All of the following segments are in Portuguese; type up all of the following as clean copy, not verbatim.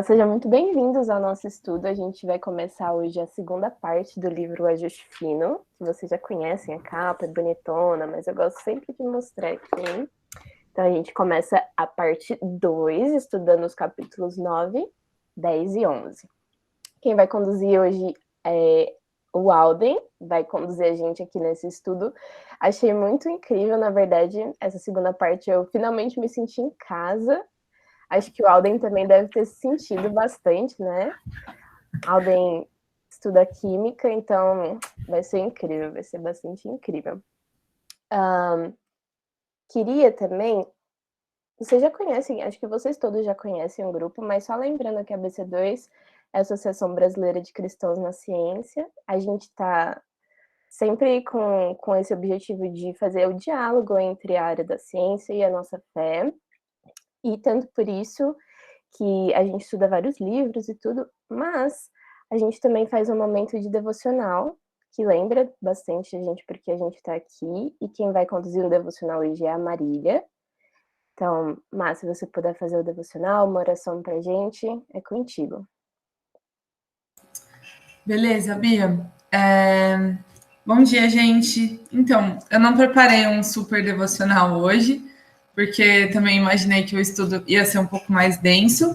Sejam muito bem-vindos ao nosso estudo. A gente vai começar hoje a segunda parte do livro Ajuste Fino, que vocês já conhecem, a capa é bonitona, mas eu gosto sempre de mostrar aqui. Então, a gente começa a parte 2, estudando os capítulos 9, 10 e 11. Quem vai conduzir hoje é o Alden, vai conduzir a gente aqui nesse estudo. Achei muito incrível, na verdade, essa segunda parte eu finalmente me senti em casa. Acho que o Alden também deve ter se sentido bastante, né? Alden estuda química, então vai ser incrível, vai ser bastante incrível. Queria também, vocês já conhecem, acho que vocês todos já conhecem o grupo, mas só lembrando que a BC2 é a Associação Brasileira de Cristãos na Ciência. A gente está sempre com esse objetivo de fazer o diálogo entre a área da ciência e a nossa fé. E tanto por isso que a gente estuda vários livros e tudo, mas a gente também faz um momento de devocional, que lembra bastante a gente porque a gente está aqui, e quem vai conduzir o devocional hoje é a Marília. Então, Má, se você puder fazer o devocional, uma oração pra gente, é contigo. Beleza, Bia. Bom dia, gente. Então, eu não preparei um super devocional hoje, porque também imaginei que o estudo ia ser um pouco mais denso.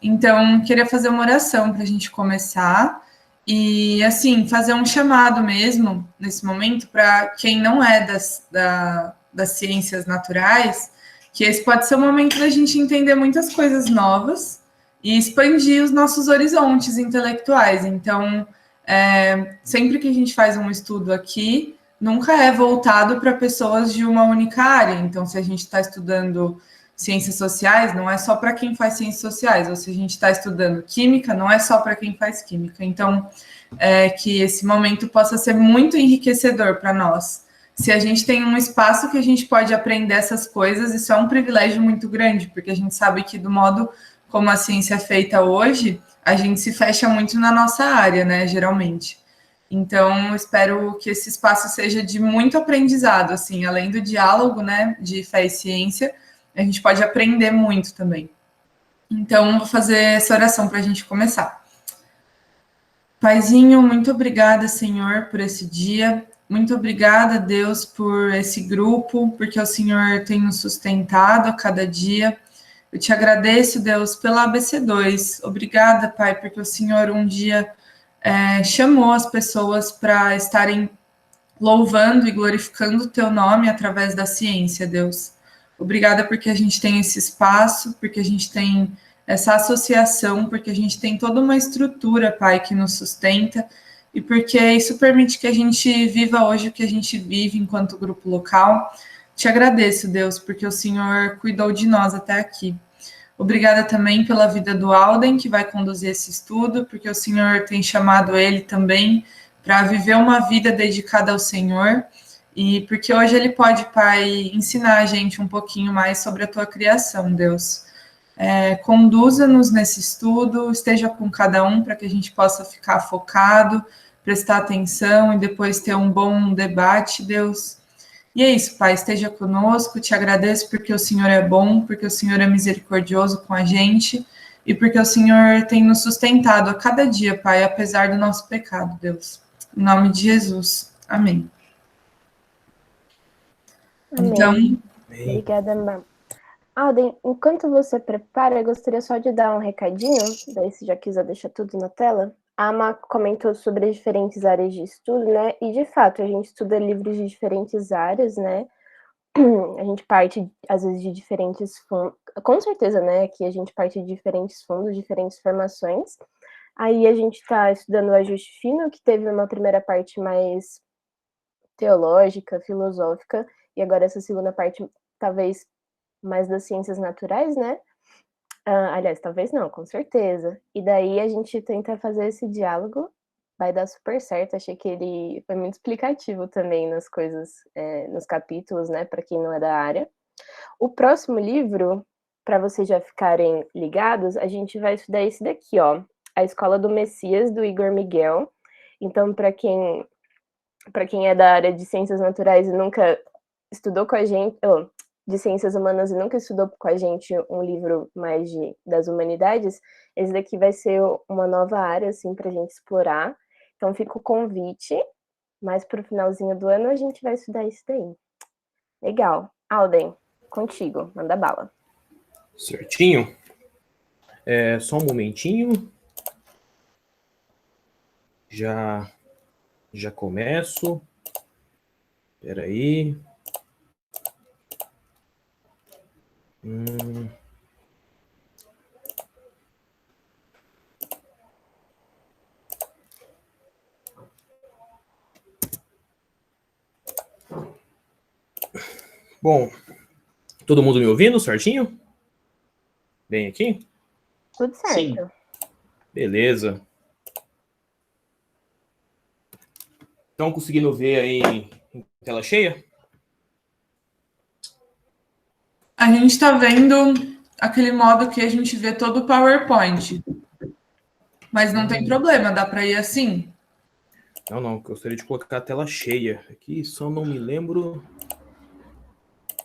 Então, queria fazer uma oração para a gente começar e, assim, fazer um chamado mesmo, nesse momento, para quem não é das ciências naturais, que esse pode ser o momento da gente entender muitas coisas novas e expandir os nossos horizontes intelectuais. Então, sempre que a gente faz um estudo aqui, nunca é voltado para pessoas de uma única área. Então, se a gente está estudando ciências sociais, não é só para quem faz ciências sociais, ou se a gente está estudando química, não é só para quem faz química. Então, que esse momento possa ser muito enriquecedor para nós. Se a gente tem um espaço que a gente pode aprender essas coisas, isso é um privilégio muito grande, porque a gente sabe que do modo como a ciência é feita hoje, a gente se fecha muito na nossa área, né, geralmente. Então, espero que esse espaço seja de muito aprendizado, assim, além do diálogo, né, de fé e ciência, a gente pode aprender muito também. Então, vou fazer essa oração para a gente começar. Paizinho, muito obrigada, Senhor, por esse dia. Muito obrigada, Deus, por esse grupo, porque o Senhor tem nos sustentado a cada dia. Eu te agradeço, Deus, pela ABC2. Obrigada, Pai, porque o Senhor um dia chamou as pessoas para estarem louvando e glorificando o teu nome através da ciência, Deus. Obrigada porque a gente tem esse espaço, porque a gente tem essa associação, porque a gente tem toda uma estrutura, Pai, que nos sustenta, e porque isso permite que a gente viva hoje o que a gente vive enquanto grupo local. Te agradeço, Deus, porque o Senhor cuidou de nós até aqui. Obrigada também pela vida do Alden, que vai conduzir esse estudo, porque o Senhor tem chamado ele também para viver uma vida dedicada ao Senhor, e porque hoje ele pode, Pai, ensinar a gente um pouquinho mais sobre a tua criação, Deus. Conduza-nos nesse estudo, esteja com cada um para que a gente possa ficar focado, prestar atenção e depois ter um bom debate, Deus. E é isso, Pai, esteja conosco, te agradeço porque o Senhor é bom, porque o Senhor é misericordioso com a gente e porque o Senhor tem nos sustentado a cada dia, Pai, apesar do nosso pecado, Deus. Em nome de Jesus. Amém. Então, Amém. Obrigada, Má. Alden, enquanto você prepara, eu gostaria só de dar um recadinho, daí se já quiser deixar tudo na tela. A Ama comentou sobre as diferentes áreas de estudo, né? E de fato, a gente estuda livros de diferentes áreas, né? A gente parte, às vezes, de diferentes fundos. Com certeza, né? Que a gente parte de diferentes fundos, diferentes formações. Aí a gente está estudando o ajuste fino, que teve uma primeira parte mais teológica, filosófica, e agora essa segunda parte, talvez mais das ciências naturais, né? Aliás, talvez não, com certeza. E daí a gente tenta fazer esse diálogo, vai dar super certo. Achei que ele foi muito explicativo também nas coisas, nos capítulos, né, para quem não é da área. O próximo livro, para vocês já ficarem ligados, a gente vai estudar esse daqui, ó, A Escola do Messias, do Igor Miguel. Então, para quem é da área de ciências naturais e nunca estudou com a gente, de ciências humanas e nunca estudou com a gente um livro mais das humanidades, esse daqui vai ser uma nova área, assim, para a gente explorar. Então fica o convite, mas para o finalzinho do ano a gente vai estudar isso daí. Legal. Alden, contigo, manda bala. Certinho. Só um momentinho. Já começo. Espera aí. Bom, todo mundo me ouvindo certinho? Bem aqui? Tudo certo. Sim. Beleza. Estão conseguindo ver aí em tela cheia? A gente está vendo aquele modo que a gente vê todo o PowerPoint. Mas não tem problema, dá para ir assim? Não, gostaria de colocar a tela cheia. Aqui só não me lembro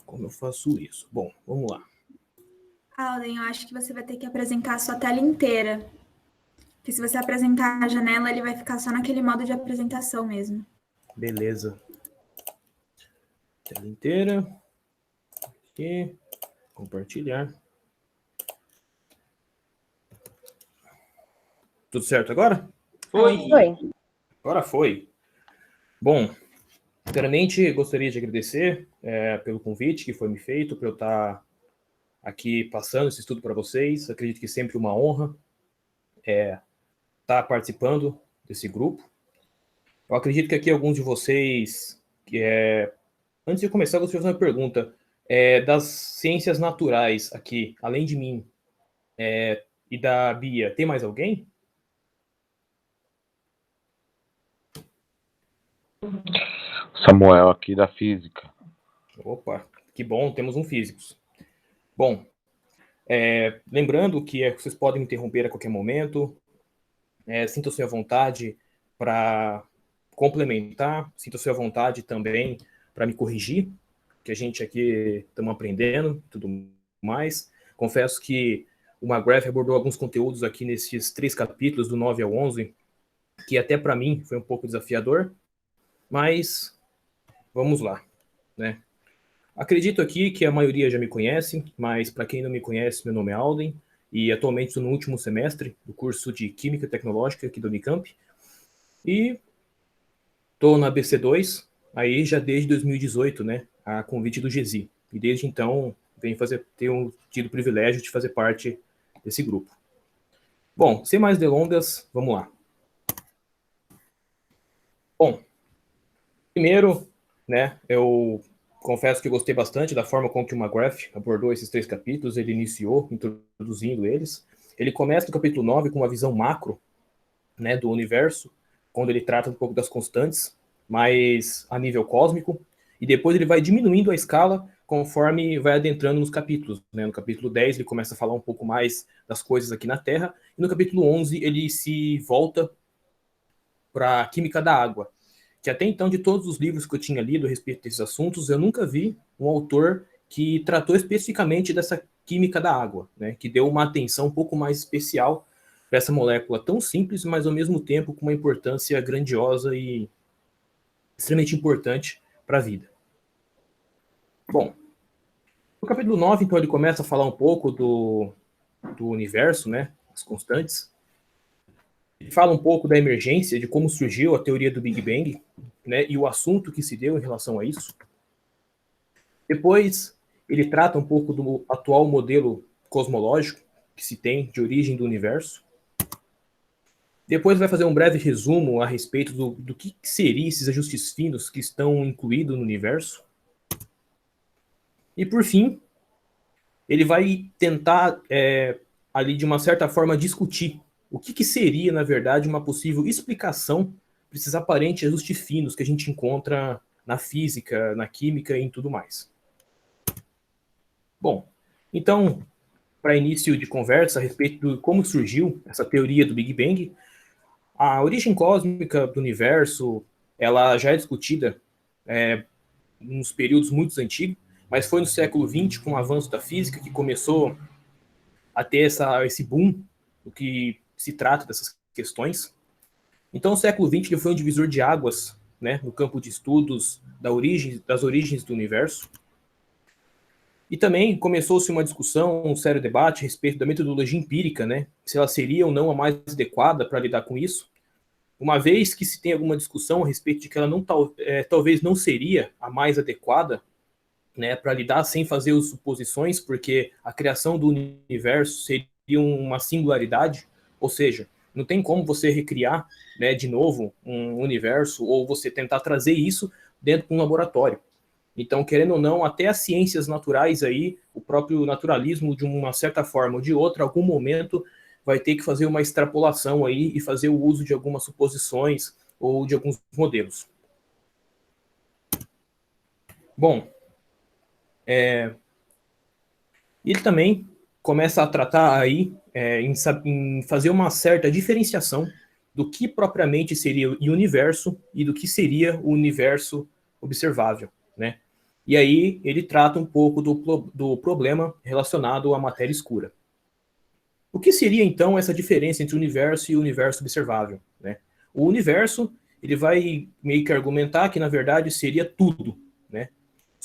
como eu faço isso. Bom, vamos lá. Alden, eu acho que você vai ter que apresentar a sua tela inteira. Porque se você apresentar a janela, ele vai ficar só naquele modo de apresentação mesmo. Beleza. Tela inteira. Aqui. Compartilhar. Tudo certo agora? Foi. Agora foi. Bom, primeiramente gostaria de agradecer pelo convite que foi me feito, para eu estar aqui passando esse estudo para vocês. Acredito que é sempre uma honra estar participando desse grupo. Eu acredito que aqui alguns de vocês, antes de começar, eu gostaria de fazer uma pergunta. Das ciências naturais aqui, além de mim e da Bia, tem mais alguém? Samuel aqui da física. Opa, que bom, temos um físico. Bom, lembrando que vocês podem me interromper a qualquer momento, sintam-se à vontade para complementar, sintam-se à vontade também para me corrigir, que a gente aqui estamos aprendendo tudo mais. Confesso que o McGrath abordou alguns conteúdos aqui nesses 3 capítulos, do 9 ao 11, que até para mim foi um pouco desafiador, mas vamos lá, né? Acredito aqui que a maioria já me conhece, mas para quem não me conhece, meu nome é Alden, e atualmente estou no último semestre do curso de Química Tecnológica aqui do Unicamp, e estou na BC2, aí já desde 2018, né, a convite do GESI, e desde então tenho tido o privilégio de fazer parte desse grupo. Bom, sem mais delongas, vamos lá. Bom, primeiro, né, eu confesso que eu gostei bastante da forma com que o McGrath abordou esses 3 capítulos. Ele iniciou introduzindo eles. Ele começa no capítulo 9 com uma visão macro, né, do universo, quando ele trata um pouco das constantes, mas a nível cósmico, e depois ele vai diminuindo a escala conforme vai adentrando nos capítulos, né? No capítulo 10 ele começa a falar um pouco mais das coisas aqui na Terra, e no capítulo 11 ele se volta para a química da água, que até então, de todos os livros que eu tinha lido a respeito desses assuntos, eu nunca vi um autor que tratou especificamente dessa química da água, né, que deu uma atenção um pouco mais especial para essa molécula tão simples, mas ao mesmo tempo com uma importância grandiosa e extremamente importante para a vida. Bom, no capítulo 9, então, ele começa a falar um pouco do universo, né, as constantes. Ele fala um pouco da emergência, de como surgiu a teoria do Big Bang, né, e o assunto que se deu em relação a isso. Depois, ele trata um pouco do atual modelo cosmológico que se tem de origem do universo. Depois vai fazer um breve resumo a respeito do que seriam esses ajustes finos que estão incluídos no universo. E, por fim, ele vai tentar, ali, de uma certa forma, discutir o que seria, na verdade, uma possível explicação para esses aparentes ajustes finos que a gente encontra na física, na química e em tudo mais. Bom, então, para início de conversa a respeito de como surgiu essa teoria do Big Bang, a origem cósmica do universo, ela já é discutida nos períodos muito antigos, mas foi no século XX, com o avanço da física, que começou a ter esse boom do que se trata dessas questões. Então, o século XX ele foi um divisor de águas, né, no campo de estudos das origens do universo. E também começou-se uma discussão, um sério debate a respeito da metodologia empírica, né, se ela seria ou não a mais adequada para lidar com isso, uma vez que se tem alguma discussão a respeito de que ela não talvez não seria a mais adequada, né, para lidar sem fazer as suposições, porque a criação do universo seria uma singularidade, ou seja, não tem como você recriar, né, de novo um universo ou você tentar trazer isso dentro de um laboratório. Então, querendo ou não, até as ciências naturais aí, o próprio naturalismo, de uma certa forma ou de outra, em algum momento vai ter que fazer uma extrapolação aí e fazer o uso de algumas suposições ou de alguns modelos. Bom, ele também começa a tratar aí em fazer uma certa diferenciação do que propriamente seria o universo e do que seria o universo observável, né? E aí ele trata um pouco do problema relacionado à matéria escura. O que seria então essa diferença entre o universo e o universo observável, né? O universo, ele vai meio que argumentar que na verdade seria tudo, né?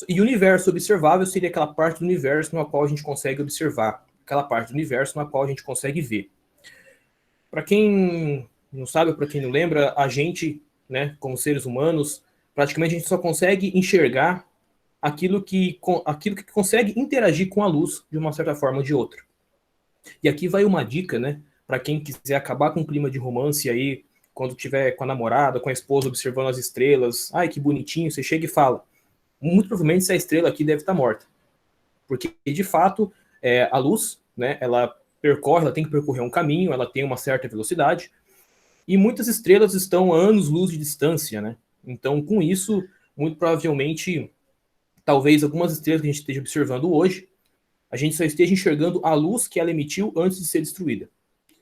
E o universo observável seria aquela parte do universo na qual a gente consegue observar, aquela parte do universo na qual a gente consegue ver. Para quem não sabe, para quem não lembra, a gente, né, como seres humanos, praticamente a gente só consegue enxergar aquilo que consegue interagir com a luz de uma certa forma ou de outra. E aqui vai uma dica, né, para quem quiser acabar com o clima de romance aí, quando tiver com a namorada, com a esposa observando as estrelas, ai que bonitinho, você chega e fala, muito provavelmente essa estrela aqui deve estar morta. Porque, de fato, a luz, né, ela tem que percorrer um caminho, ela tem uma certa velocidade, e muitas estrelas estão a anos-luz de distância, né? Então, com isso, muito provavelmente, talvez algumas estrelas que a gente esteja observando hoje, a gente só esteja enxergando a luz que ela emitiu antes de ser destruída.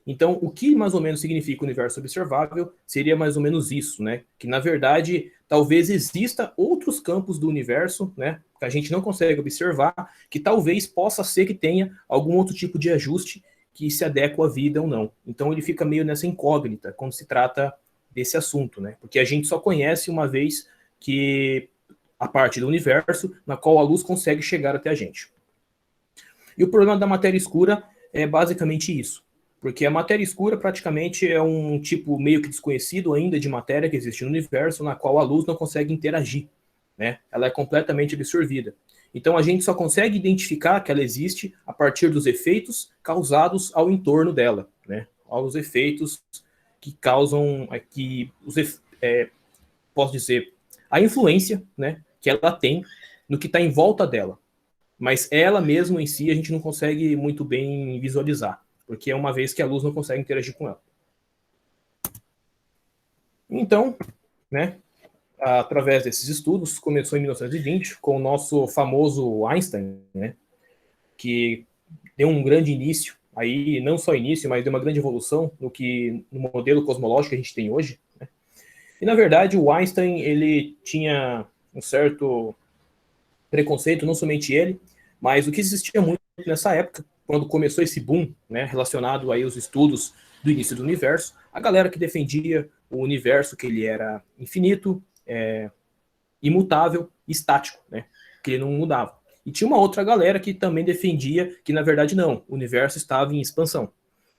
Então, o que mais ou menos significa o universo observável seria mais ou menos isso, né? Que, na verdade, talvez exista outros campos do universo, né? Que a gente não consegue observar, que talvez possa ser que tenha algum outro tipo de ajuste que se adequa à vida ou não. Então, ele fica meio nessa incógnita quando se trata desse assunto, né? Porque a gente só conhece uma vez que a parte do universo na qual a luz consegue chegar até a gente. E o problema da matéria escura é basicamente isso. Porque a matéria escura praticamente é um tipo meio que desconhecido ainda de matéria que existe no universo, na qual a luz não consegue interagir, né? Ela é completamente absorvida. Então a gente só consegue identificar que ela existe a partir dos efeitos causados ao entorno dela, né? Aos efeitos que causam, posso dizer, a influência, né, que ela tem no que está em volta dela. Mas ela mesma em si a gente não consegue muito bem visualizar, porque é uma vez que a luz não consegue interagir com ela. Então, né, através desses estudos, começou em 1920 com o nosso famoso Einstein, né, que deu um grande início, aí não só início, mas deu uma grande evolução no modelo cosmológico que a gente tem hoje, né. E, na verdade, o Einstein, ele tinha um certo preconceito, não somente ele, mas o que existia muito nessa época, quando começou esse boom, né, relacionado aí aos estudos do início do universo, a galera que defendia o universo, que ele era infinito, imutável, estático, né, que ele não mudava. E tinha uma outra galera que também defendia que, na verdade, não, o universo estava em expansão.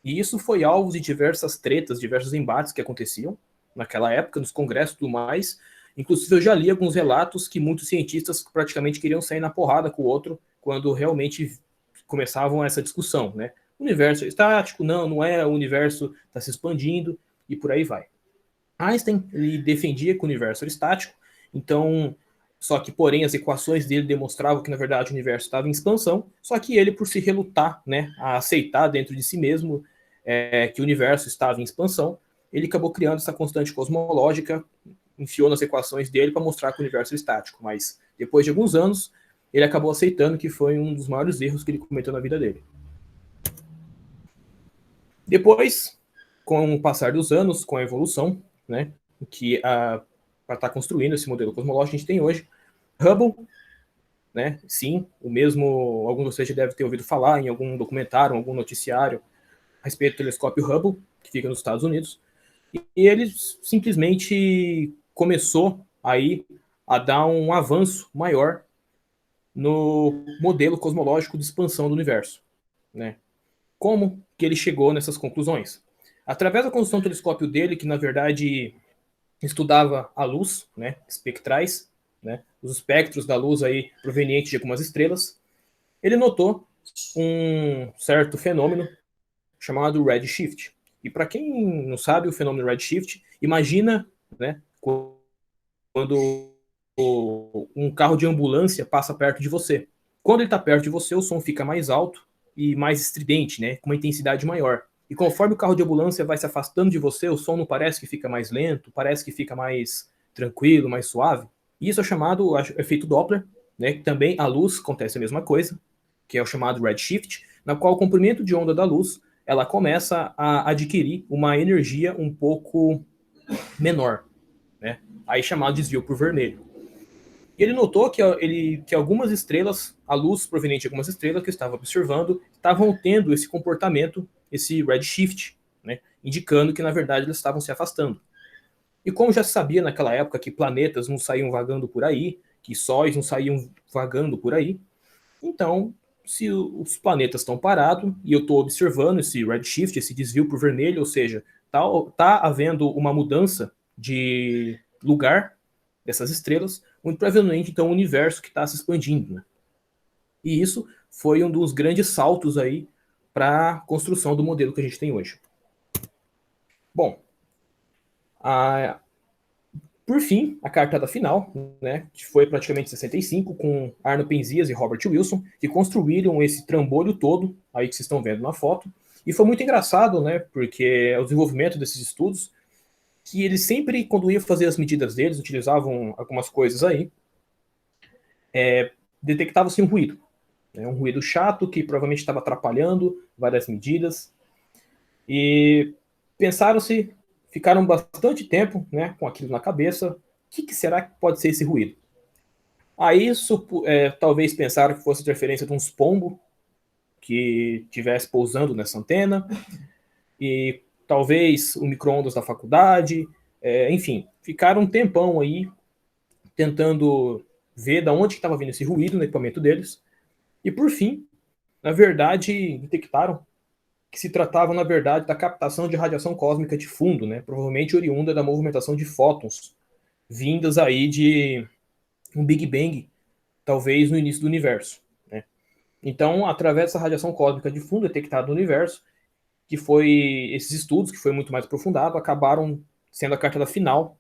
E isso foi alvo de diversas tretas, diversos embates que aconteciam naquela época, nos congressos e tudo mais. Inclusive, eu já li alguns relatos que muitos cientistas praticamente queriam sair na porrada com o outro quando realmente começavam essa discussão, né? O universo é estático, não é, o universo está se expandindo e por aí vai. Einstein, ele defendia que o universo era estático, então, só que, porém, as equações dele demonstravam que, na verdade, o universo estava em expansão, só que ele, por se relutar, né, a aceitar dentro de si mesmo que o universo estava em expansão, ele acabou criando essa constante cosmológica, enfiou nas equações dele para mostrar que o universo é estático, mas depois de alguns anos, ele acabou aceitando que foi um dos maiores erros que ele cometeu na vida dele. Depois, com o passar dos anos, com a evolução, né, que para estar construindo esse modelo cosmológico que a gente tem hoje, Hubble né? Sim, algum de vocês já deve ter ouvido falar em algum documentário, algum noticiário a respeito do telescópio Hubble, que fica nos Estados Unidos. E ele simplesmente começou aí a dar um avanço maior no modelo cosmológico de expansão do universo, né? Como que ele chegou nessas conclusões? Através da construção do telescópio dele, que na verdade estudava a luz, né, espectrais, né, os espectros da luz aí provenientes de algumas estrelas, ele notou um certo fenômeno chamado redshift. E para quem não sabe o fenômeno redshift, imagina, né, quando um carro de ambulância passa perto de você. Quando ele está perto de você, o som fica mais alto e mais estridente, né, com uma intensidade maior. E conforme o carro de ambulância vai se afastando de você, o som não parece que fica mais lento, parece que fica mais tranquilo, mais suave. E isso é chamado efeito Doppler, né, que também a luz acontece a mesma coisa, que é o chamado redshift, na qual o comprimento de onda da luz ela começa a adquirir uma energia um pouco menor, né, aí chamado desvio por vermelho. E ele notou que algumas estrelas, a luz proveniente de algumas estrelas que estava observando, estavam tendo esse comportamento, esse redshift, né, indicando que, na verdade, elas estavam se afastando. E como já se sabia naquela época que planetas não saíam vagando por aí, que sóis não saíam vagando por aí, então, se os planetas estão parados e eu estou observando esse redshift, esse desvio por vermelho, ou seja, tá havendo uma mudança de lugar dessas estrelas, muito provavelmente, então, o universo que está se expandindo, né? E isso foi um dos grandes saltos aí para a construção do modelo que a gente tem hoje. Bom, por fim, a cartada final, né, que foi praticamente 65, com Arno Penzias e Robert Wilson, que construíram esse trambolho todo, aí que vocês estão vendo na foto. E foi muito engraçado, né, porque o desenvolvimento desses estudos, que eles sempre, quando iam fazer as medidas deles, utilizavam algumas coisas aí, detectava-se um ruído. Né, um ruído chato que provavelmente estava atrapalhando várias medidas. E ficaram bastante tempo, né, com aquilo na cabeça. O que será que pode ser esse ruído? Aí talvez pensaram que fosse interferência de uns pombos que estivesse pousando nessa antena, e talvez o micro-ondas da faculdade, enfim, ficaram um tempão aí tentando ver de onde estava vindo esse ruído no equipamento deles, e por fim, na verdade, detectaram que se tratava, na verdade, da captação de radiação cósmica de fundo, né, provavelmente oriunda da movimentação de fótons, vindas aí de um Big Bang, talvez no início do universo. Né? Então, através dessa radiação cósmica de fundo detectada no universo, que foi esses estudos, que foi muito mais aprofundado, acabaram sendo a cartada final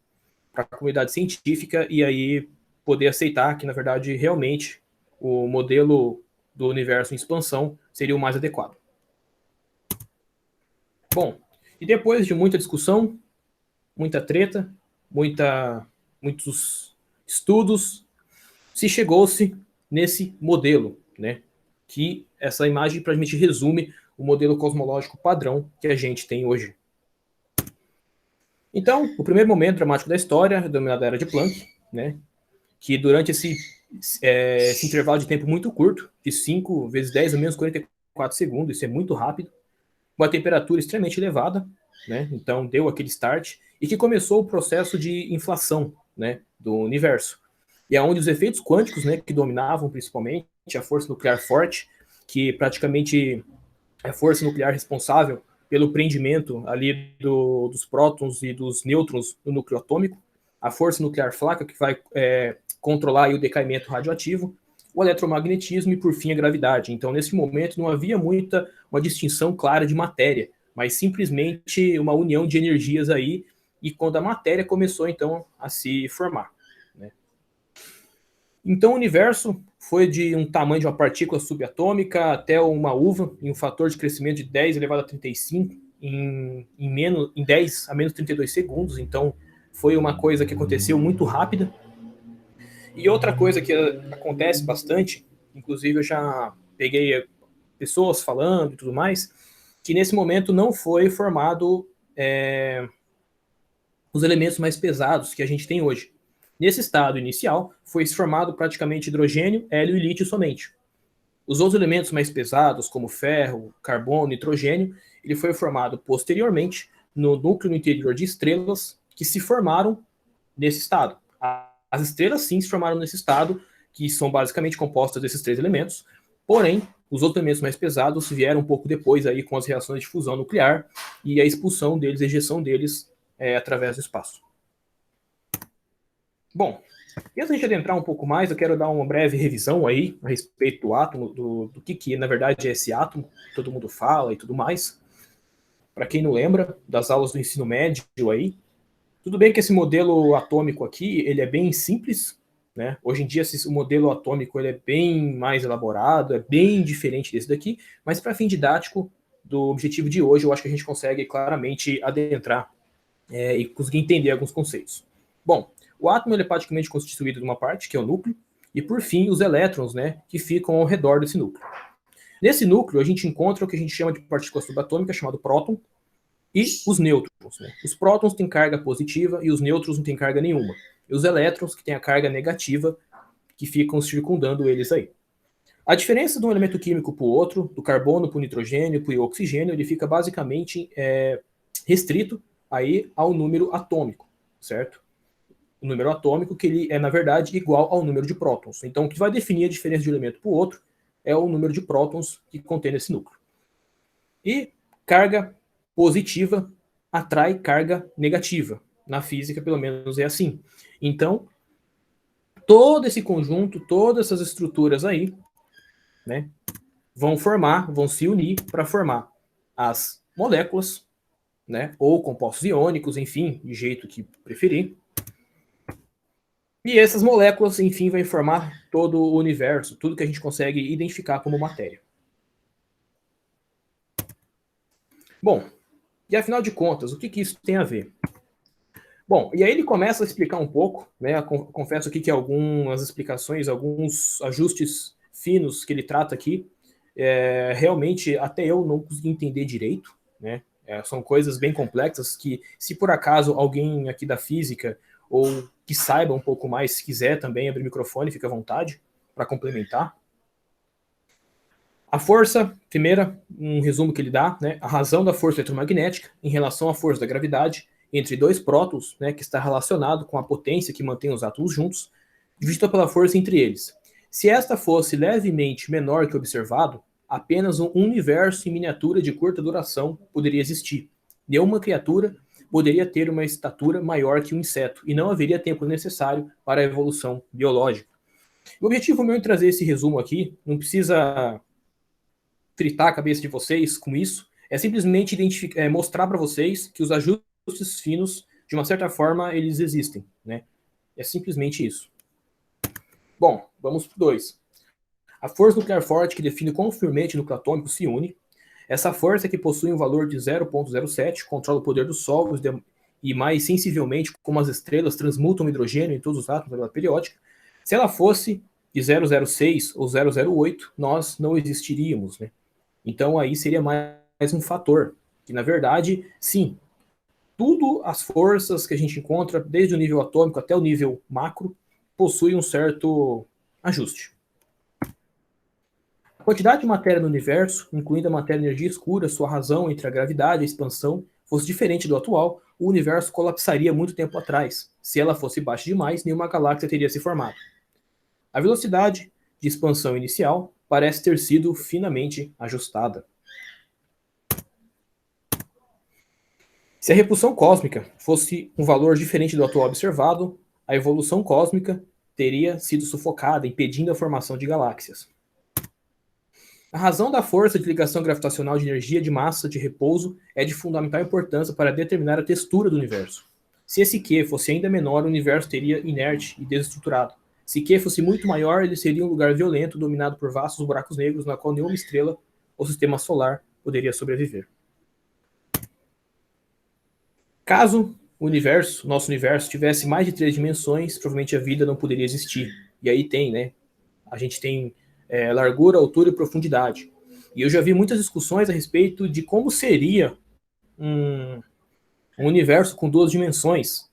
para a comunidade científica e aí poder aceitar que, na verdade, realmente o modelo do universo em expansão seria o mais adequado. Bom, e depois de muita discussão, muita treta, muitos estudos, se chegou-se nesse modelo, né? Que essa imagem praticamente resume o modelo cosmológico padrão que a gente tem hoje. Então, o primeiro momento dramático da história é denominado Era de Planck, né? Que durante esse intervalo de tempo muito curto, de 5 vezes 10 a menos 44 segundos, isso é muito rápido, uma temperatura extremamente elevada, né? Então deu aquele start, e que começou o processo de inflação, né, do universo. E é onde os efeitos quânticos, né, que dominavam principalmente a força nuclear forte, que praticamente é a força nuclear responsável pelo prendimento ali dos prótons e dos nêutrons no núcleo atômico, a força nuclear fraca, que vai controlar aí o decaimento radioativo, o eletromagnetismo e, por fim, a gravidade. Então, nesse momento, não havia uma distinção clara de matéria, mas simplesmente uma união de energias aí, e quando a matéria começou, então, a se formar. Né? Então, o universo foi de um tamanho de uma partícula subatômica até uma uva, em um fator de crescimento de 10 elevado a 35, em 10 a menos 32 segundos. Então, foi uma coisa que aconteceu muito rápida. E outra coisa que acontece bastante, inclusive eu já peguei pessoas falando e tudo mais, que nesse momento não foi formado os elementos mais pesados que a gente tem hoje. Nesse estado inicial, foi formado praticamente hidrogênio, hélio e lítio somente. Os outros elementos mais pesados, como ferro, carbono, nitrogênio, ele foi formado posteriormente no núcleo no interior de estrelas que se formaram nesse estado. As estrelas, sim, se formaram nesse estado, que são basicamente compostas desses três elementos, porém, os outros elementos mais pesados vieram um pouco depois aí com as reações de fusão nuclear e a expulsão deles, a ejeção deles através do espaço. Bom, antes de a gente adentrar um pouco mais, eu quero dar uma breve revisão aí a respeito do átomo, do que na verdade é esse átomo, que todo mundo fala e tudo mais. Para quem não lembra das aulas do ensino médio aí, tudo bem que esse modelo atômico aqui, ele é bem simples, né? Hoje em dia o modelo atômico ele é bem mais elaborado, é bem diferente desse daqui, mas para fim didático do objetivo de hoje, eu acho que a gente consegue claramente adentrar e conseguir entender alguns conceitos. Bom, o átomo ele é praticamente constituído de uma parte, que é o núcleo, e por fim os elétrons, né, que ficam ao redor desse núcleo. Nesse núcleo a gente encontra o que a gente chama de partícula subatômica, chamado próton, e os nêutrons. Né? Os prótons têm carga positiva e os nêutrons não têm carga nenhuma. E os elétrons, que têm a carga negativa, que ficam circundando eles aí. A diferença de um elemento químico para o outro, do carbono para o nitrogênio, para o oxigênio, ele fica basicamente restrito aí ao número atômico, certo? O número atômico que ele é, na verdade, igual ao número de prótons. Então, o que vai definir a diferença de um elemento para o outro é o número de prótons que contém nesse núcleo. E carga positiva atrai carga negativa. Na física, pelo menos, é assim. Então, todo esse conjunto, todas essas estruturas aí, né, vão se unir para formar as moléculas, né, ou compostos iônicos, enfim, de jeito que preferir. E essas moléculas, enfim, vão formar todo o universo, tudo que a gente consegue identificar como matéria. Bom, e afinal de contas, o que isso tem a ver? Bom, e aí ele começa a explicar um pouco, né? Confesso aqui que algumas explicações, alguns ajustes finos que ele trata aqui, realmente até eu não consegui entender direito, né? São coisas bem complexas que, se por acaso alguém aqui da física ou que saiba um pouco mais, se quiser também abrir o microfone, fica à vontade para complementar. A força, primeira, um resumo que ele dá, né? A razão da força eletromagnética em relação à força da gravidade entre dois prótons, né, que está relacionado com a potência que mantém os átomos juntos, dividida pela força entre eles. Se esta fosse levemente menor que o observado, apenas um universo em miniatura de curta duração poderia existir. Nenhuma criatura poderia ter uma estatura maior que um inseto, e não haveria tempo necessário para a evolução biológica. O objetivo meu em trazer esse resumo aqui, não precisa fritar a cabeça de vocês com isso, é simplesmente mostrar para vocês que os ajustes finos, de uma certa forma, eles existem, né? É simplesmente isso. Bom, vamos para o 2. A força nuclear forte que define quão firmemente o núcleo atômico se une. Essa força que possui um valor de 0,07, controla o poder do Sol e mais sensivelmente como as estrelas transmutam o hidrogênio em todos os átomos da tabela periódica. Se ela fosse de 0,06 ou 0,08, nós não existiríamos, né? Então aí seria mais um fator, que na verdade, sim, tudo as forças que a gente encontra, desde o nível atômico até o nível macro, possui um certo ajuste. A quantidade de matéria no universo, incluindo a matéria e energia escura, sua razão entre a gravidade e a expansão, fosse diferente do atual, o universo colapsaria muito tempo atrás. Se ela fosse baixa demais, nenhuma galáxia teria se formado. A velocidade de expansão inicial parece ter sido finamente ajustada. Se a repulsão cósmica fosse um valor diferente do atual observado, a evolução cósmica teria sido sufocada, impedindo a formação de galáxias. A razão da força de ligação gravitacional de energia de massa de repouso é de fundamental importância para determinar a textura do universo. Se esse Q fosse ainda menor, o universo teria inerte e desestruturado. Se Q fosse muito maior, ele seria um lugar violento, dominado por vastos buracos negros, na qual nenhuma estrela ou sistema solar poderia sobreviver. Caso o universo, nosso universo, tivesse mais de 3 dimensões, provavelmente a vida não poderia existir. E aí tem, né? A gente tem largura, altura e profundidade. E eu já vi muitas discussões a respeito de como seria um universo com 2 dimensões.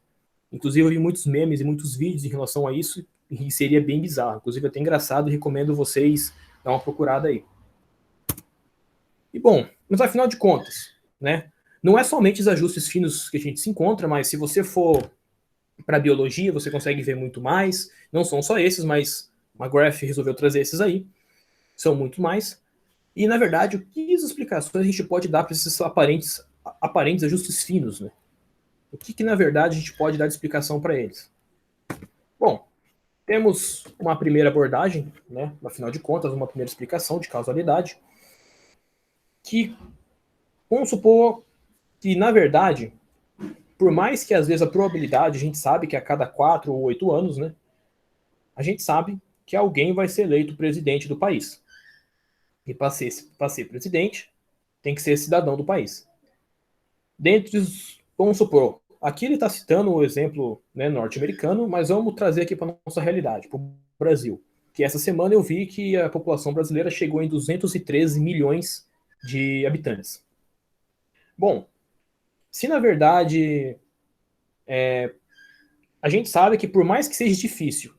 Inclusive, eu vi muitos memes e muitos vídeos em relação a isso, e seria bem bizarro. Inclusive, até engraçado, e recomendo vocês dar uma procurada aí. E bom, mas afinal de contas, né? Não é somente os ajustes finos que a gente se encontra, mas se você for para biologia, você consegue ver muito mais. Não são só esses, mas McGrath resolveu trazer esses aí. São muito mais. E, na verdade, o que as explicações a gente pode dar para esses aparentes ajustes finos, né? O que, na verdade, a gente pode dar de explicação para eles? Bom, temos uma primeira abordagem, né? Afinal de contas, uma primeira explicação de causalidade, que, vamos supor que, na verdade, por mais que às vezes a probabilidade, a gente sabe que a cada 4 ou 8 anos, né? A gente sabe que alguém vai ser eleito presidente do país. E para ser presidente, tem que ser cidadão do país. Dentre os, vamos supor, aqui ele está citando o exemplo, né, norte-americano, mas vamos trazer aqui para a nossa realidade, para o Brasil. Que essa semana eu vi que a população brasileira chegou em 213 milhões de habitantes. Bom, se na verdade a gente sabe que por mais que seja difícil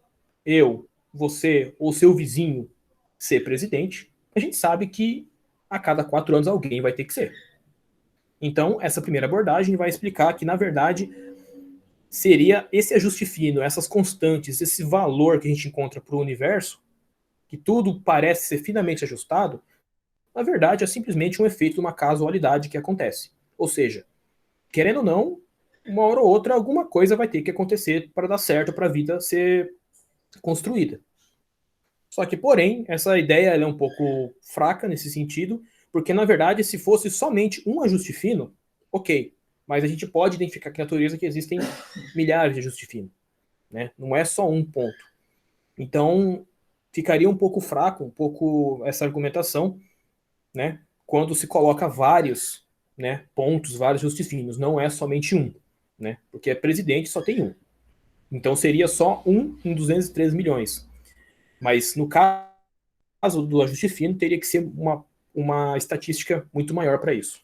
eu, você ou seu vizinho ser presidente, a gente sabe que a cada 4 anos alguém vai ter que ser. Então, essa primeira abordagem vai explicar que, na verdade, seria esse ajuste fino, essas constantes, esse valor que a gente encontra para o universo, que tudo parece ser finamente ajustado, na verdade é simplesmente um efeito de uma casualidade que acontece. Ou seja, querendo ou não, uma hora ou outra alguma coisa vai ter que acontecer para dar certo, para a vida ser construída. Só que, porém, essa ideia ela é um pouco fraca nesse sentido, porque, na verdade, se fosse somente um ajuste fino, ok. Mas a gente pode identificar que na natureza que existem milhares de ajustes finos. Né? Não é só um ponto. Então, ficaria um pouco fraco, um pouco essa argumentação, né? Quando se coloca vários, né, pontos, vários ajustes finos. Não é somente um. Né? Porque presidente só tem um. Então, seria só um em 213 milhões. Mas, no caso do ajuste fino, teria que ser uma estatística muito maior para isso.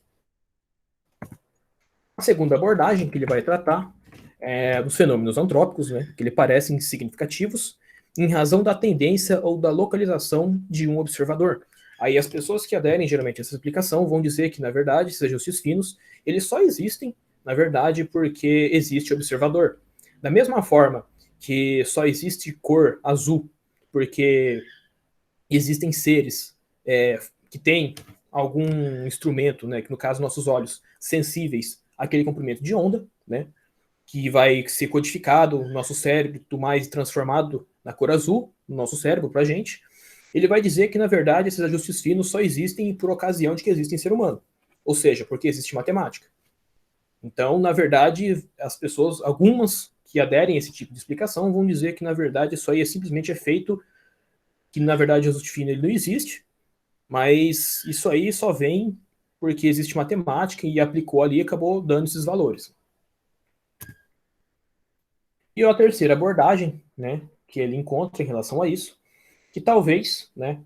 A segunda abordagem que ele vai tratar é dos fenômenos antrópicos, né, que lhe parecem significativos em razão da tendência ou da localização de um observador. Aí as pessoas que aderem geralmente a essa explicação vão dizer que, na verdade, esses ajustes finos, eles só existem, na verdade, porque existe observador. Da mesma forma que só existe cor azul porque existem seres que têm algum instrumento, né, que no caso nossos olhos, sensíveis àquele comprimento de onda, né, que vai ser codificado no nosso cérebro e tudo mais, transformado na cor azul, no nosso cérebro para a gente. Ele vai dizer que, na verdade, esses ajustes finos só existem por ocasião de que existem ser humano. Ou seja, porque existe matemática. Então, na verdade, as pessoas, algumas que aderem a esse tipo de explicação, vão dizer que, na verdade, isso aí é simplesmente efeito, que, na verdade, o ajuste fino ele não existe, mas isso aí só vem porque existe matemática e aplicou ali e acabou dando esses valores. E a terceira abordagem, né, que ele encontra em relação a isso, que talvez, né,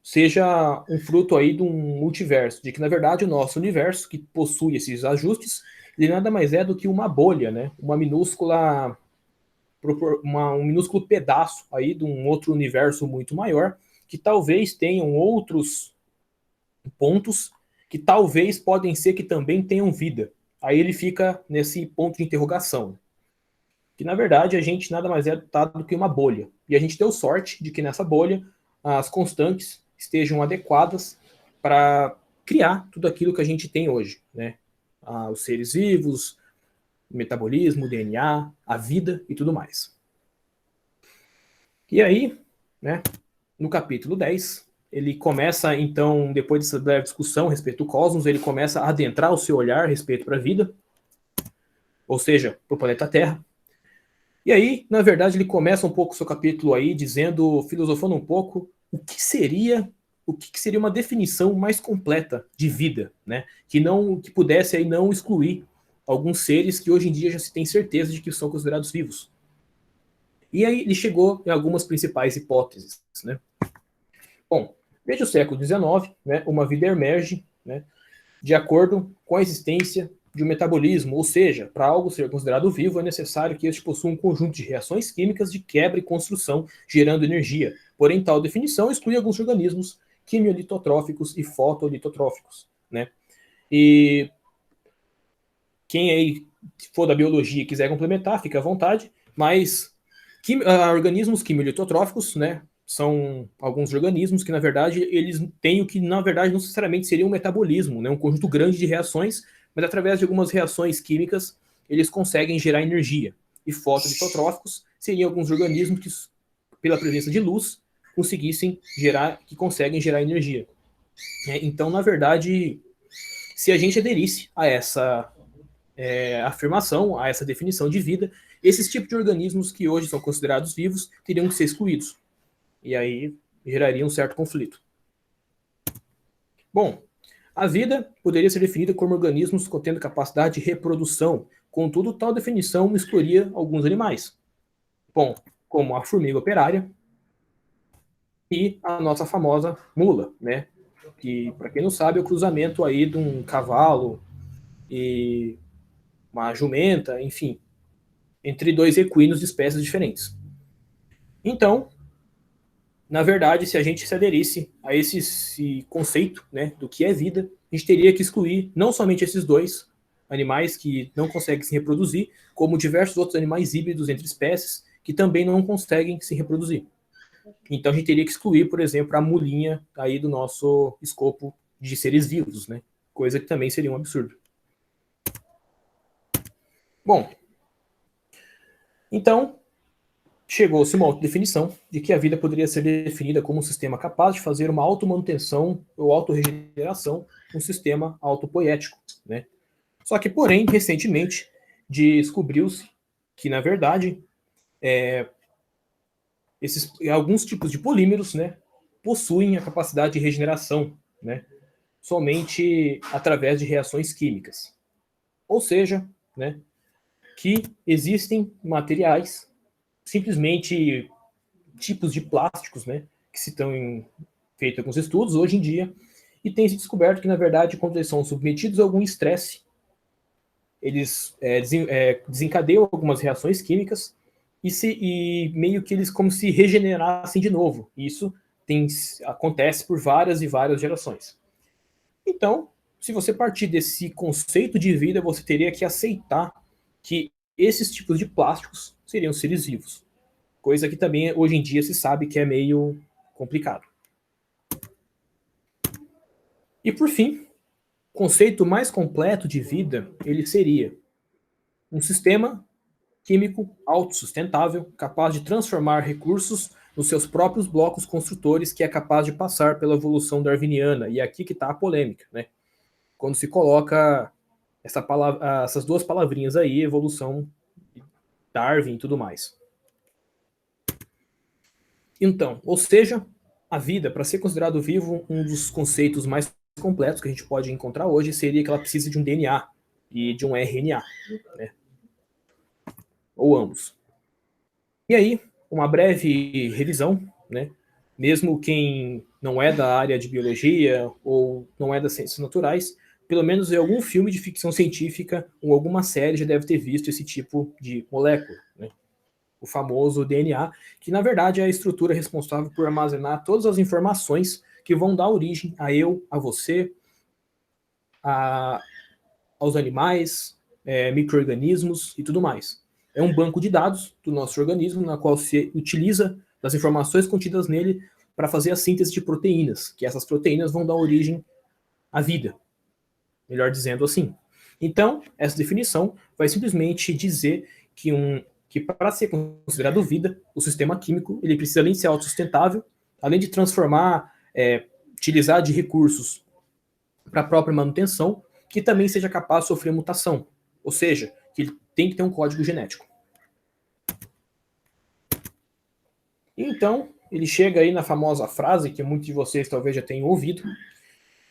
seja um fruto aí de um multiverso, de que, na verdade, o nosso universo, que possui esses ajustes, ele nada mais é do que uma bolha, né, um minúsculo pedaço aí de um outro universo muito maior, que talvez tenham outros pontos que talvez podem ser que também tenham vida. Aí ele fica nesse ponto de interrogação. Que, na verdade, a gente nada mais é do que uma bolha. E a gente deu sorte de que nessa bolha as constantes estejam adequadas para criar tudo aquilo que a gente tem hoje. Né? Os seres vivos, o metabolismo, o DNA, a vida e tudo mais. E aí, né, no capítulo 10, ele começa, então, depois dessa breve discussão a respeito do cosmos, ele começa a adentrar o seu olhar a respeito para a vida, ou seja, para o planeta Terra. E aí, na verdade, ele começa um pouco o seu capítulo aí, filosofando um pouco o que seria uma definição mais completa de vida, né? Que pudesse aí não excluir alguns seres que hoje em dia já se tem certeza de que são considerados vivos. E aí ele chegou em algumas principais hipóteses, né? Bom, desde o século XIX, né, uma vida emerge, né, de acordo com a existência de um metabolismo, ou seja, para algo ser considerado vivo, é necessário que este possua um conjunto de reações químicas de quebra e construção, gerando energia. Porém, tal definição exclui alguns organismos quimiolitotróficos e fotolitotróficos, né? E quem aí for da biologia e quiser complementar, fica à vontade, mas organismos quimiolitotróficos, né, são alguns organismos que, na verdade, eles têm o que, na verdade, não necessariamente seria um metabolismo, né, um conjunto grande de reações, mas através de algumas reações químicas, eles conseguem gerar energia. E fotolitotróficos seriam alguns organismos que, pela presença de luz, conseguem gerar energia. Então, na verdade, se a gente aderisse a essa afirmação, a essa definição de vida, esses tipos de organismos que hoje são considerados vivos teriam que ser excluídos. E aí geraria um certo conflito. Bom, a vida poderia ser definida como organismos contendo capacidade de reprodução, contudo, tal definição excluiria alguns animais. Bom, como a formiga operária e a nossa famosa mula, né? Que, para quem não sabe, é o cruzamento aí de um cavalo e uma jumenta, enfim, entre dois equinos de espécies diferentes. Então, na verdade, se a gente se aderisse a esse conceito, né, do que é vida, a gente teria que excluir não somente esses dois animais que não conseguem se reproduzir, como diversos outros animais híbridos entre espécies que também não conseguem se reproduzir. Então a gente teria que excluir, por exemplo, a mulinha aí do nosso escopo de seres vivos, né? Coisa que também seria um absurdo. Bom, então chegou-se uma autodefinição de que a vida poderia ser definida como um sistema capaz de fazer uma automanutenção ou autorregeneração, um sistema autopoético, né? Só que, porém, recentemente descobriu-se que, na verdade, alguns tipos de polímeros, né, possuem a capacidade de regeneração, né, somente através de reações químicas. Ou seja, né, que existem materiais, simplesmente tipos de plásticos, né, que se estão feitos alguns estudos hoje em dia, e tem se descoberto que, na verdade, quando eles são submetidos a algum estresse, eles desencadeiam algumas reações químicas e meio que eles como se regenerassem de novo. Isso acontece por várias e várias gerações. Então, se você partir desse conceito de vida, você teria que aceitar que esses tipos de plásticos seriam seres vivos. Coisa que também hoje em dia se sabe que é meio complicado. E por fim, o conceito mais completo de vida, ele seria um sistema químico autossustentável, capaz de transformar recursos nos seus próprios blocos construtores, que é capaz de passar pela evolução darwiniana. E é aqui que está a polêmica, né? Quando se coloca essas duas palavrinhas aí, evolução, Darwin e tudo mais. Então, ou seja, a vida, para ser considerado vivo, um dos conceitos mais completos que a gente pode encontrar hoje seria que ela precisa de um DNA e de um RNA, né? Ou ambos. E aí, uma breve revisão, né? Mesmo quem não é da área de biologia ou não é das ciências naturais, pelo menos em algum filme de ficção científica ou alguma série já deve ter visto esse tipo de molécula, né? O famoso DNA, que na verdade é a estrutura responsável por armazenar todas as informações que vão dar origem a eu, a você, aos animais, micro-organismos e tudo mais. É um banco de dados do nosso organismo, na qual se utiliza das informações contidas nele para fazer a síntese de proteínas, que essas proteínas vão dar origem à vida, melhor dizendo assim. Então, essa definição vai simplesmente dizer que para ser considerado vida, o sistema químico ele precisa, além de ser autossustentável, além de transformar, utilizar de recursos para a própria manutenção, que também seja capaz de sofrer mutação, ou seja, que ele tem que ter um código genético. Então, ele chega aí na famosa frase, que muitos de vocês talvez já tenham ouvido,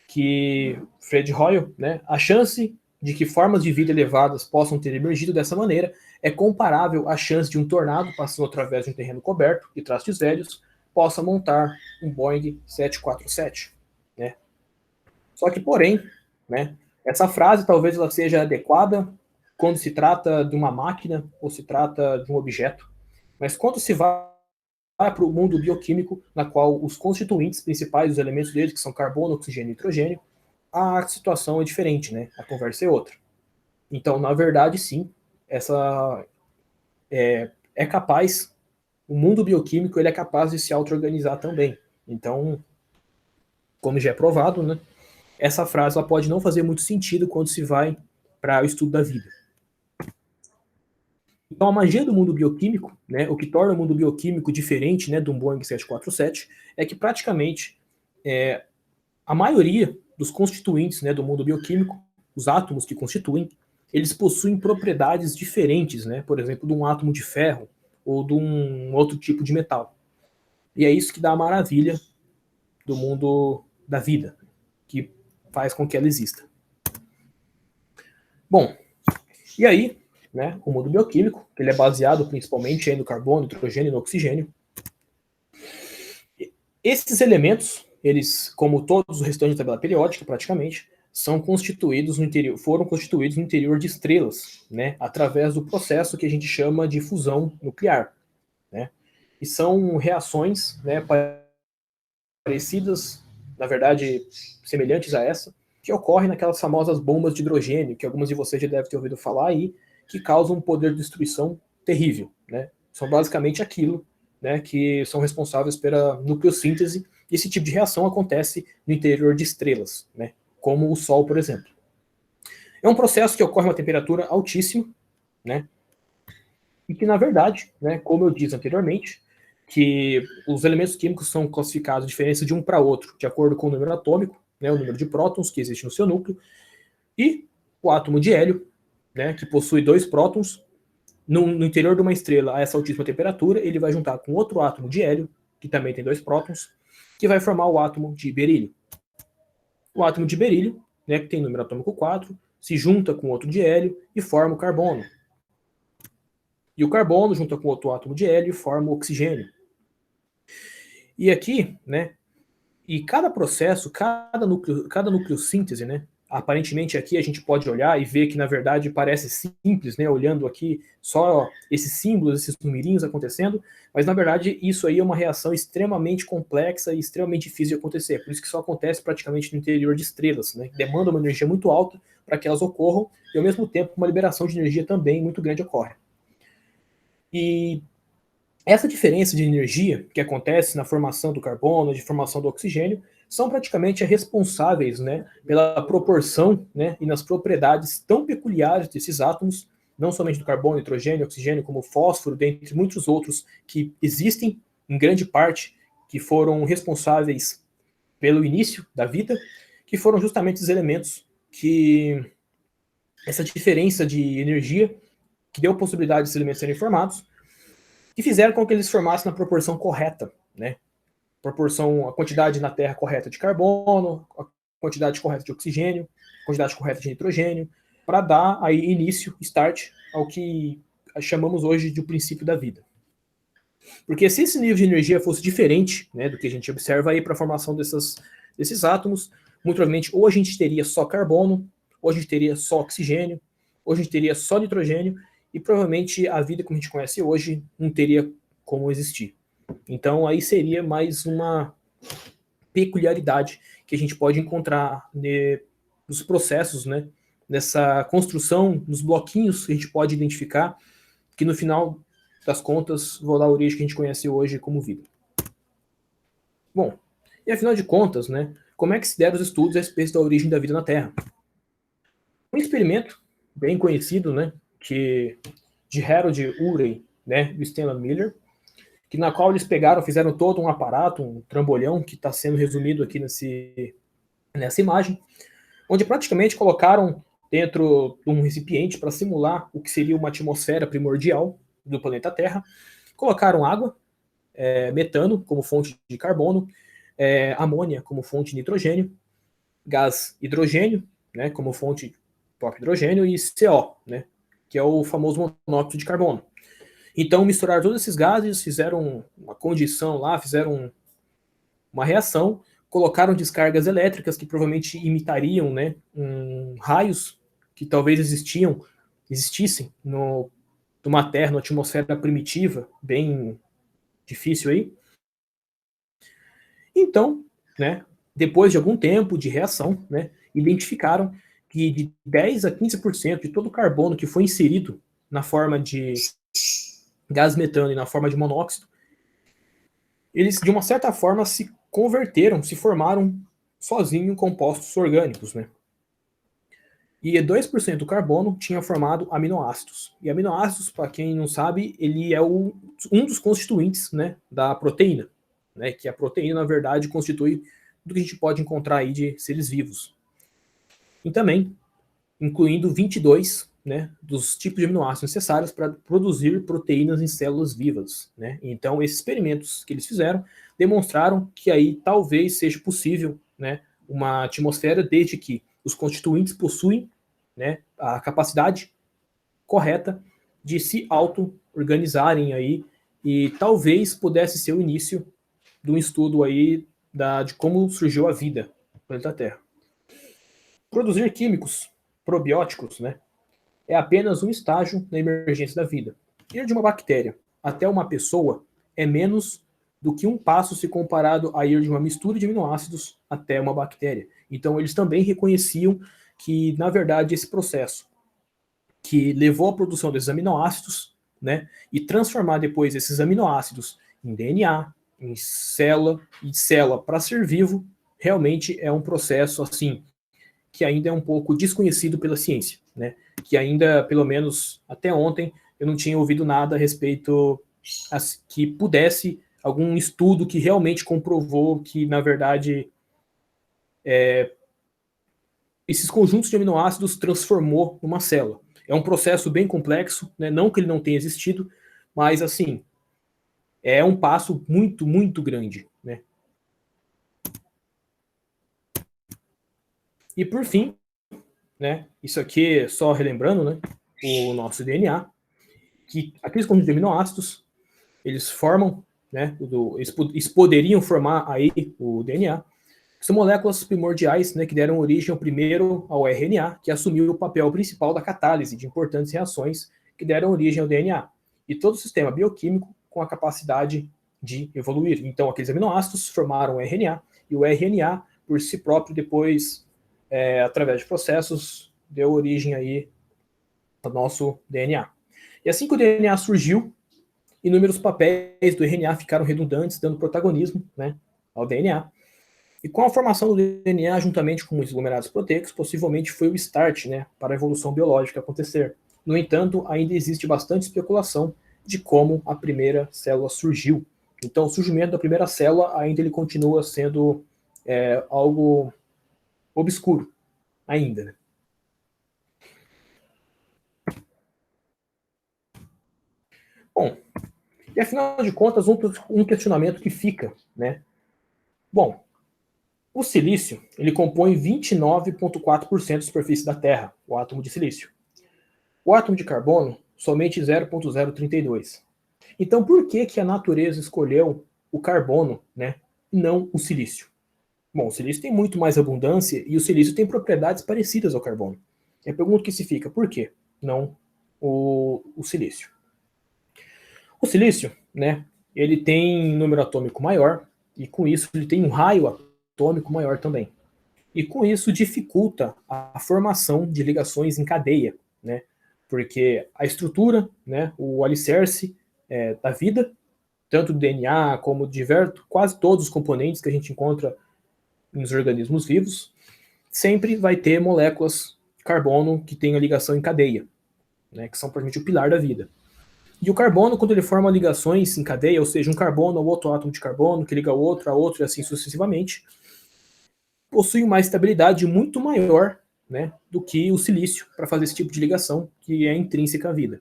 que Fred Hoyle, né, a chance de que formas de vida elevadas possam ter emergido dessa maneira é comparável à chance de um tornado passando através de um terreno coberto de trastes velhos possa montar um Boeing 747, né? Só que, porém, né, Essa frase talvez ela seja adequada quando se trata de uma máquina ou se trata de um objeto, mas quando se vai para o mundo bioquímico, na qual os constituintes principais, os elementos deles, que são carbono, oxigênio e nitrogênio, a situação é diferente, né? A conversa é outra. Então, na verdade, sim, essa é capaz, o mundo bioquímico ele é capaz de se auto-organizar também. Então, como já é provado, né? Essa frase ela pode não fazer muito sentido quando se vai para o estudo da vida. Então, a magia do mundo bioquímico, né, o que torna o mundo bioquímico diferente, né, de um Boeing 747, é que praticamente a maioria dos constituintes, né, do mundo bioquímico, os átomos que constituem, eles possuem propriedades diferentes, né, por exemplo, de um átomo de ferro ou de um outro tipo de metal. E é isso que dá a maravilha do mundo da vida, que faz com que ela exista. Bom, e aí, né, o mundo bioquímico, que ele é baseado principalmente no carbono, nitrogênio e no oxigênio. Esses elementos, eles, como todos os restantes da tabela periódica, praticamente, foram constituídos no interior de estrelas, né, através do processo que a gente chama de fusão nuclear, né? E são reações, né, parecidas, na verdade, semelhantes a essa, que ocorrem naquelas famosas bombas de hidrogênio, que alguns de vocês já devem ter ouvido falar aí, que causam um poder de destruição terrível, né? São basicamente aquilo, né, que são responsáveis pela nucleossíntese, e esse tipo de reação acontece no interior de estrelas, né, como o Sol, por exemplo. É um processo que ocorre a uma temperatura altíssima, né, e que, na verdade, né, como eu disse anteriormente, que os elementos químicos são classificados diferentes de um para outro, de acordo com o número atômico, né, o número de prótons que existe no seu núcleo, e o átomo de hélio, né, que possui 2 prótons, no interior de uma estrela a essa altíssima temperatura, ele vai juntar com outro átomo de hélio, que também tem 2 prótons, que vai formar o átomo de berílio. O átomo de berílio, né, que tem número atômico 4, se junta com outro de hélio e forma o carbono. E o carbono junta com outro átomo de hélio e forma o oxigênio. E aqui, né, e cada processo, cada nucleossíntese, né, aparentemente aqui a gente pode olhar e ver que na verdade parece simples, né, olhando aqui só esses símbolos, esses numerinhos acontecendo, mas na verdade isso aí é uma reação extremamente complexa e extremamente difícil de acontecer, por isso que só acontece praticamente no interior de estrelas, né, que demanda uma energia muito alta para que elas ocorram e ao mesmo tempo uma liberação de energia também muito grande ocorre. E essa diferença de energia que acontece na formação do carbono, de formação do oxigênio, são praticamente responsáveis, né, pela proporção, né, e nas propriedades tão peculiares desses átomos, não somente do carbono, nitrogênio, oxigênio, como o fósforo, dentre muitos outros que existem, em grande parte, que foram responsáveis pelo início da vida, que foram justamente os elementos que essa diferença de energia que deu possibilidade desses elementos serem formados, e fizeram com que eles formassem na proporção correta, né? A quantidade na Terra correta de carbono, a quantidade correta de oxigênio, a quantidade correta de nitrogênio, para dar aí início, start, ao que chamamos hoje de o princípio da vida. Porque se esse nível de energia fosse diferente, né, do que a gente observa aí para a formação desses átomos, muito provavelmente ou a gente teria só carbono, ou a gente teria só oxigênio, ou a gente teria só nitrogênio, e provavelmente a vida como a gente conhece hoje não teria como existir. Então aí seria mais uma peculiaridade que a gente pode encontrar nos processos, né, nessa construção, nos bloquinhos que a gente pode identificar, que no final das contas vão dar a origem que a gente conhece hoje como vida. Bom, e afinal de contas, né, como é que se deram os estudos a respeito da origem da vida na Terra? Um experimento bem conhecido, né, de Harold Urey, né, e Stanley Miller, que na qual eles fizeram todo um aparato, um trambolhão, que está sendo resumido aqui nessa imagem, onde praticamente colocaram dentro de um recipiente para simular o que seria uma atmosfera primordial do planeta Terra, colocaram água, metano como fonte de carbono, amônia como fonte de nitrogênio, gás hidrogênio, né, como fonte próprio hidrogênio, e CO, né, que é o famoso monóxido de carbono. Então misturaram todos esses gases, fizeram uma condição lá, fizeram uma reação colocaram descargas elétricas que provavelmente imitariam, né, raios que talvez existissem numa Terra, numa atmosfera primitiva, bem difícil aí. Então, né, depois de algum tempo de reação, né, identificaram que de 10 a 15% de todo o carbono que foi inserido na forma de gás metano e na forma de monóxido, eles, de uma certa forma, se converteram, se formaram sozinhos em compostos orgânicos, né? E 2% do carbono tinha formado aminoácidos. E aminoácidos, para quem não sabe, ele é um dos constituintes, né, da proteína, né, que a proteína, na verdade, constitui do que a gente pode encontrar aí de seres vivos. E também, incluindo 22, né, dos tipos de aminoácidos necessários para produzir proteínas em células vivas, né? Então, esses experimentos que eles fizeram demonstraram que aí talvez seja possível, né, uma atmosfera desde que os constituintes possuem, né, a capacidade correta de se auto-organizarem aí, e talvez pudesse ser o início de um estudo aí de como surgiu a vida no planeta Terra. Produzir químicos probióticos, né, é apenas um estágio na emergência da vida. Ir de uma bactéria até uma pessoa é menos do que um passo se comparado a ir de uma mistura de aminoácidos até uma bactéria. Então, eles também reconheciam que, na verdade, esse processo que levou à produção desses aminoácidos, né, e transformar depois esses aminoácidos em DNA, em célula, e célula para ser vivo, realmente é um processo, assim, que ainda é um pouco desconhecido pela ciência, né? Que ainda, pelo menos até ontem, eu não tinha ouvido nada a respeito que pudesse algum estudo que realmente comprovou que, na verdade, esses conjuntos de aminoácidos transformou numa célula. É um processo bem complexo, né? Não que ele não tenha existido, mas, assim, é um passo muito, muito grande, né? E, por fim, né, isso aqui só relembrando, né, o nosso DNA, que aqueles conjuntos de aminoácidos, eles formam, né, eles poderiam formar aí o DNA. São moléculas primordiais, né, que deram origem ao primeiro ao RNA, que assumiu o papel principal da catálise de importantes reações que deram origem ao DNA. E todo o sistema bioquímico com a capacidade de evoluir. Então, aqueles aminoácidos formaram o RNA, e o RNA, por si próprio, depois, através de processos, deu origem aí ao nosso DNA. E assim que o DNA surgiu, inúmeros papéis do RNA ficaram redundantes, dando protagonismo, né, ao DNA. E com a formação do DNA, juntamente com os aglomerados proteicos, possivelmente foi o start, né, para a evolução biológica acontecer. No entanto, ainda existe bastante especulação de como a primeira célula surgiu. Então, o surgimento da primeira célula ainda ele continua sendo algo obscuro, ainda, né? Bom, e afinal de contas, um questionamento que fica, né? Bom, o silício, ele compõe 29,4% da superfície da Terra, o átomo de silício. O átomo de carbono, somente 0,032. Então, por que a natureza escolheu o carbono, né, e não o silício? Bom, o silício tem muito mais abundância e o silício tem propriedades parecidas ao carbono. E a pergunta que se fica, por que não o silício? O silício, né, ele tem número atômico maior e com isso ele tem um raio atômico maior também. E com isso dificulta a formação de ligações em cadeia, né, porque a estrutura, né, o alicerce da vida, tanto do DNA como de quase todos os componentes que a gente encontra nos organismos vivos, sempre vai ter moléculas de carbono que têm a ligação em cadeia, né, que são praticamente o pilar da vida. E o carbono, quando ele forma ligações em cadeia, ou seja, um carbono ao outro átomo de carbono, que liga outro a outro e assim sucessivamente, possui uma estabilidade muito maior, né, do que o silício para fazer esse tipo de ligação, que é intrínseca à vida.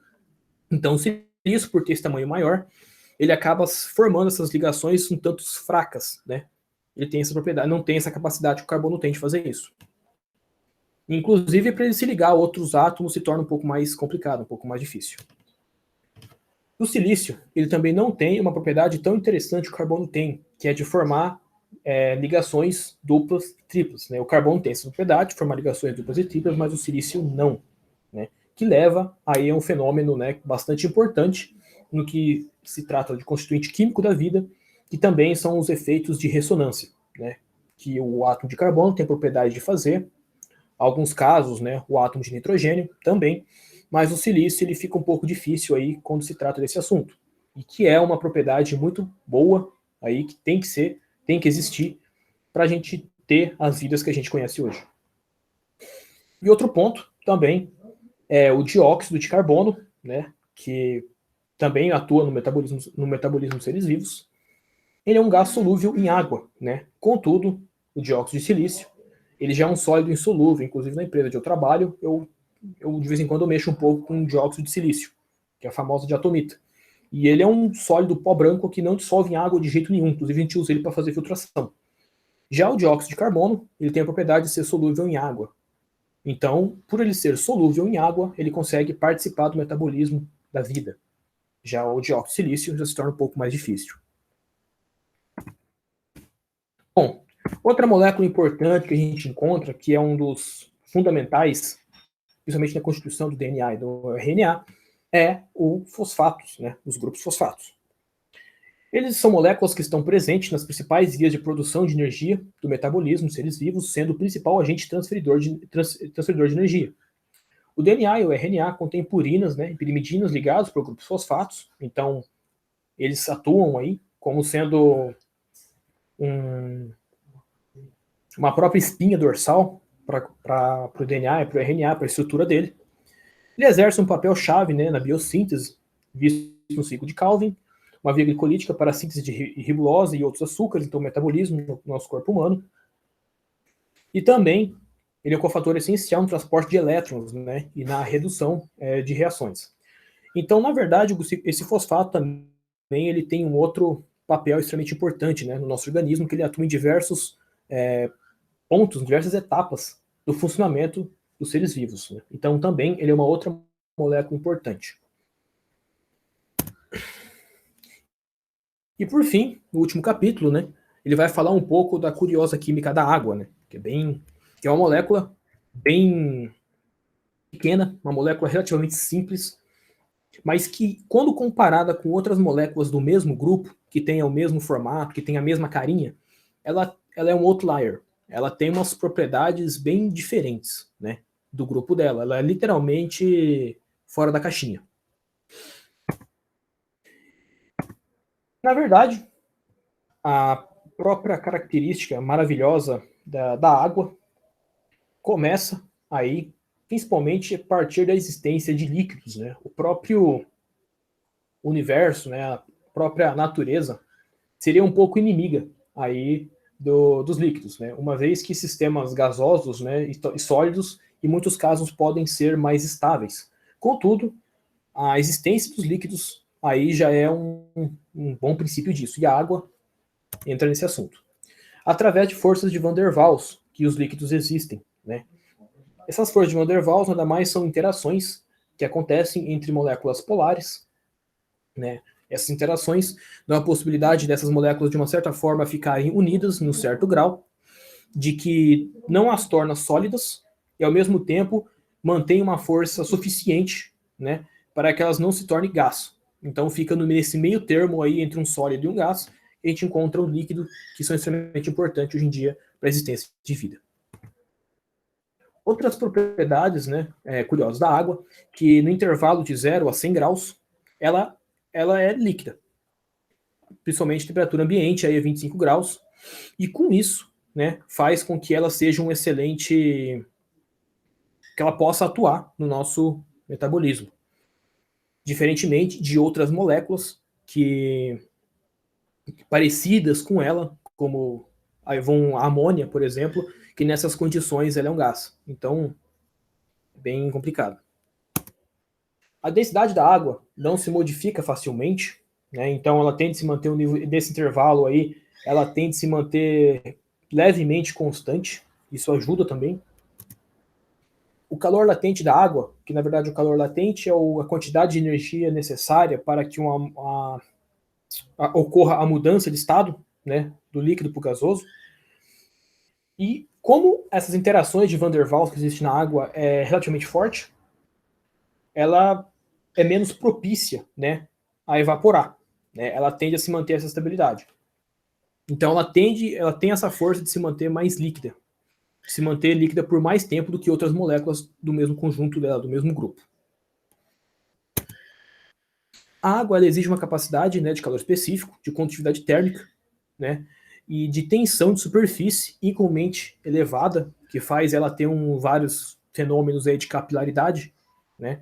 Então, o silício, por ter esse tamanho maior, ele acaba formando essas ligações um tanto fracas, né? Ele tem essa propriedade, não tem essa capacidade que o carbono tem de fazer isso. Inclusive, para ele se ligar a outros átomos se torna um pouco mais complicado, um pouco mais difícil. O silício, ele também não tem uma propriedade tão interessante que o carbono tem, que é de formar ligações duplas e triplas, né? O carbono tem essa propriedade de formar ligações duplas e triplas, mas o silício não, né? Que leva aí a um fenômeno, né, bastante importante no que se trata de constituinte químico da vida, que também são os efeitos de ressonância, né? Que o átomo de carbono tem a propriedade de fazer, alguns casos, né, o átomo de nitrogênio também, mas o silício ele fica um pouco difícil aí quando se trata desse assunto, e que é uma propriedade muito boa aí que tem que existir para a gente ter as vidas que a gente conhece hoje. E outro ponto também é o dióxido de carbono, né, que também atua no metabolismo dos seres vivos. Ele é um gás solúvel em água, né? Contudo, o dióxido de silício, ele já é um sólido insolúvel. Inclusive na empresa onde eu trabalho, eu de vez em quando eu mexo um pouco com dióxido de silício, que é a famosa diatomita. E ele é um sólido pó branco que não dissolve em água de jeito nenhum. Inclusive a gente usa ele para fazer filtração. Já o dióxido de carbono, ele tem a propriedade de ser solúvel em água. Então, por ele ser solúvel em água, ele consegue participar do metabolismo da vida. Já o dióxido de silício já se torna um pouco mais difícil. Bom, outra molécula importante que a gente encontra, que é um dos fundamentais, principalmente na constituição do DNA e do RNA, é o fosfatos, né, os grupos fosfatos. Eles são moléculas que estão presentes nas principais vias de produção de energia do metabolismo dos seres vivos, sendo o principal agente transferidor de energia. O DNA e o RNA contêm purinas, né, e pirimidinas ligados por grupos fosfatos, então eles atuam aí como sendo uma própria espinha dorsal para o DNA e para o RNA, para a estrutura dele. Ele exerce um papel-chave, né, na biossíntese, visto no ciclo de Calvin, uma via glicolítica para a síntese de ribulose e outros açúcares, então o metabolismo no nosso corpo humano. E também ele é um cofator essencial no transporte de elétrons, né, e na redução de reações. Então, na verdade, esse fosfato também ele tem um outro papel extremamente importante, né, no nosso organismo, que ele atua em diversos pontos, em diversas etapas do funcionamento dos seres vivos, né? Então, também ele é uma outra molécula importante. E por fim, no último capítulo, né, ele vai falar um pouco da curiosa química da água, né, que é uma molécula bem pequena, uma molécula relativamente simples, mas que, quando comparada com outras moléculas do mesmo grupo, que tenha o mesmo formato, que tenha a mesma carinha, ela é um outlier. Ela tem umas propriedades bem diferentes, né, do grupo dela. Ela é literalmente fora da caixinha. Na verdade, a própria característica maravilhosa da água começa aí, principalmente a partir da existência de líquidos, né? O próprio universo, né, a própria natureza, seria um pouco inimiga aí dos líquidos, né? Uma vez que sistemas gasosos, né, e sólidos, em muitos casos, podem ser mais estáveis. Contudo, a existência dos líquidos aí já é um bom princípio disso. E a água entra nesse assunto. Através de forças de Van der Waals, que os líquidos existem, né? Essas forças de Van der Waals nada mais são interações que acontecem entre moléculas polares, né? Essas interações dão a possibilidade dessas moléculas, de uma certa forma, ficarem unidas num certo grau, de que não as torna sólidas e, ao mesmo tempo, mantém uma força suficiente, né, para que elas não se tornem gás. Então fica nesse meio termo aí entre um sólido e um gás, e a gente encontra um líquido que são extremamente importantes hoje em dia para a existência de vida. Outras propriedades, né, curiosas da água, que no intervalo de 0 a 100 graus, ela é líquida, principalmente temperatura ambiente, aí é 25 graus, e com isso, né, faz com que ela seja um excelente, que ela possa atuar no nosso metabolismo, diferentemente de outras moléculas que parecidas com ela, como a amônia, por exemplo, que nessas condições ela é um gás. Então, bem complicado. A densidade da água não se modifica facilmente, né? Então ela tende a se manter um nível desse intervalo aí, ela tende a se manter levemente constante. Isso ajuda também. O calor latente da água, que na verdade o calor latente é a quantidade de energia necessária para que ocorra a mudança de estado, né, do líquido para o gasoso. E como essas interações de Van der Waals que existem na água é relativamente forte, ela é menos propícia, né, a evaporar, né? Ela tende a se manter essa estabilidade. Então ela tem essa força de se manter mais líquida, de se manter líquida por mais tempo do que outras moléculas do mesmo conjunto dela, do mesmo grupo. A água ela exige uma capacidade, né, de calor específico, de condutividade térmica, né, e de tensão de superfície igualmente elevada, que faz ela ter vários fenômenos aí de capilaridade, né,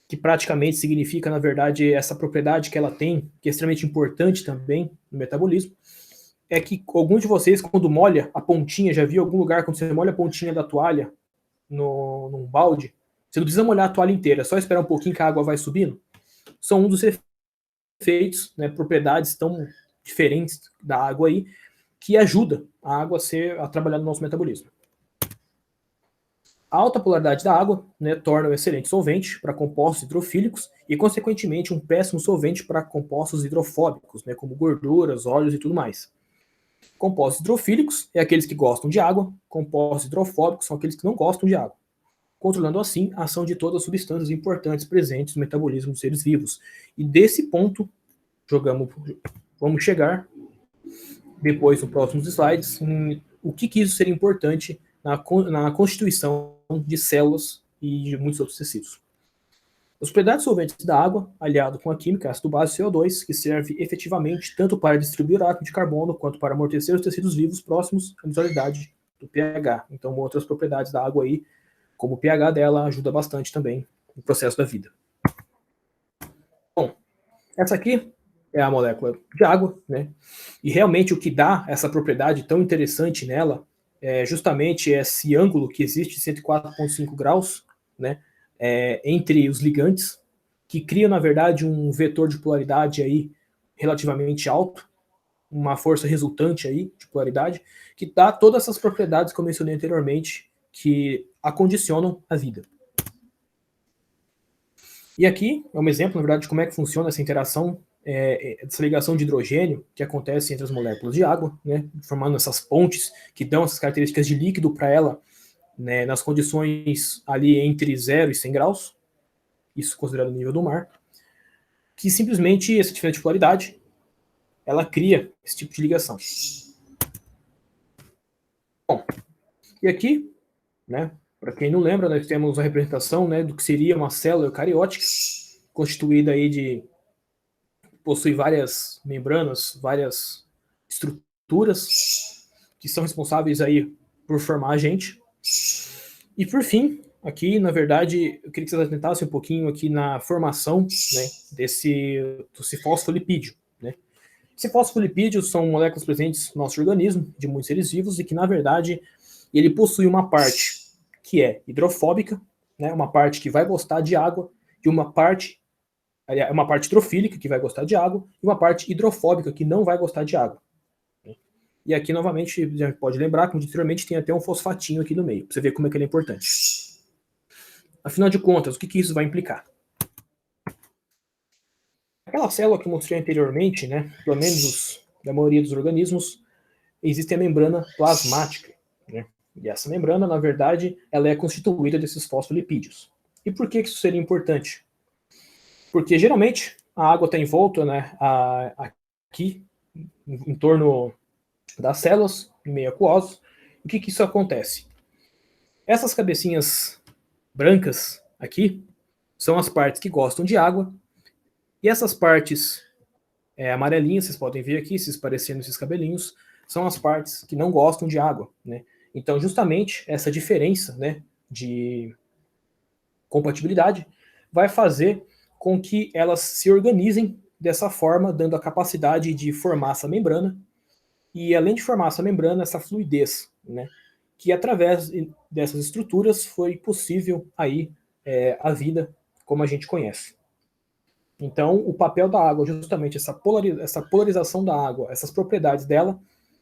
que praticamente significa, na verdade, essa propriedade que ela tem, que é extremamente importante também no metabolismo, é que alguns de vocês, quando molha a pontinha, já viu em algum lugar, quando você molha a pontinha da toalha num balde, você não precisa molhar a toalha inteira, é só esperar um pouquinho que a água vai subindo. São um dos efeitos, né, propriedades tão diferentes da água aí, que ajuda a água a trabalhar no nosso metabolismo. A alta polaridade da água, né, torna um excelente solvente para compostos hidrofílicos e, consequentemente, um péssimo solvente para compostos hidrofóbicos, né, como gorduras, óleos e tudo mais. Compostos hidrofílicos é aqueles que gostam de água, compostos hidrofóbicos são aqueles que não gostam de água, controlando assim a ação de todas as substâncias importantes presentes no metabolismo dos seres vivos. E desse ponto, vamos chegar, depois nos próximos slides, o que isso seria importante na constituição de células e de muitos outros tecidos. As propriedades solventes da água, aliado com a química, ácido base CO2, que serve efetivamente tanto para distribuir o átomo de carbono quanto para amortecer os tecidos vivos próximos à inusualidade do pH. Então, outras propriedades da água aí, como o pH dela, ajuda bastante também no processo da vida. Bom, essa aqui é a molécula de água, né? E realmente o que dá essa propriedade tão interessante nela é justamente esse ângulo que existe, 104,5 graus, né? Entre os ligantes, que cria, na verdade, um vetor de polaridade aí relativamente alto, uma força resultante aí de polaridade, que dá todas essas propriedades que eu mencionei anteriormente, que acondicionam a vida. E aqui é um exemplo, na verdade, de como é que funciona essa interação, essa ligação de hidrogênio que acontece entre as moléculas de água, né, formando essas pontes que dão essas características de líquido para ela, né, nas condições ali entre 0 e 100 graus, isso considerado o nível do mar, que simplesmente essa diferença de polaridade, ela cria esse tipo de ligação. Bom, e aqui, né, para quem não lembra, nós temos a representação, né, do que seria uma célula eucariótica, constituída aí possui várias membranas, várias estruturas que são responsáveis aí por formar a gente. E por fim, aqui, na verdade, eu queria que vocês atentassem um pouquinho aqui na formação, né, desse fosfolipídio, né? Esse fosfolipídio são moléculas presentes no nosso organismo, de muitos seres vivos, e que, na verdade, ele possui uma parte que é hidrofóbica, né, uma parte que vai gostar de água, e uma parte hidrofílica, que vai gostar de água, e uma parte hidrofóbica, que não vai gostar de água. E aqui, novamente, a gente pode lembrar, como anteriormente, tem até um fosfatinho aqui no meio, para você ver como é que ele é importante. Afinal de contas, o que isso vai implicar? Aquela célula que eu mostrei anteriormente, né, pelo menos da maioria dos organismos, existe a membrana plasmática, né? E essa membrana, na verdade, ela é constituída desses fosfolipídios. E por que isso seria importante? Porque, geralmente, a água está envolta, né, aqui, em torno das células, em meio aquoso. O que isso acontece? Essas cabecinhas brancas aqui são as partes que gostam de água, e essas partes amarelinhas, vocês podem ver aqui, esses parecendo esses cabelinhos, são as partes que não gostam de água, né? Então, justamente, essa diferença, né, de compatibilidade vai fazer com que elas se organizem dessa forma, dando a capacidade de formar essa membrana, e além de formar essa membrana, essa fluidez, né, que através dessas estruturas foi possível aí a vida como a gente conhece. Então, o papel da água, justamente essa polarização da água, essas propriedades dela,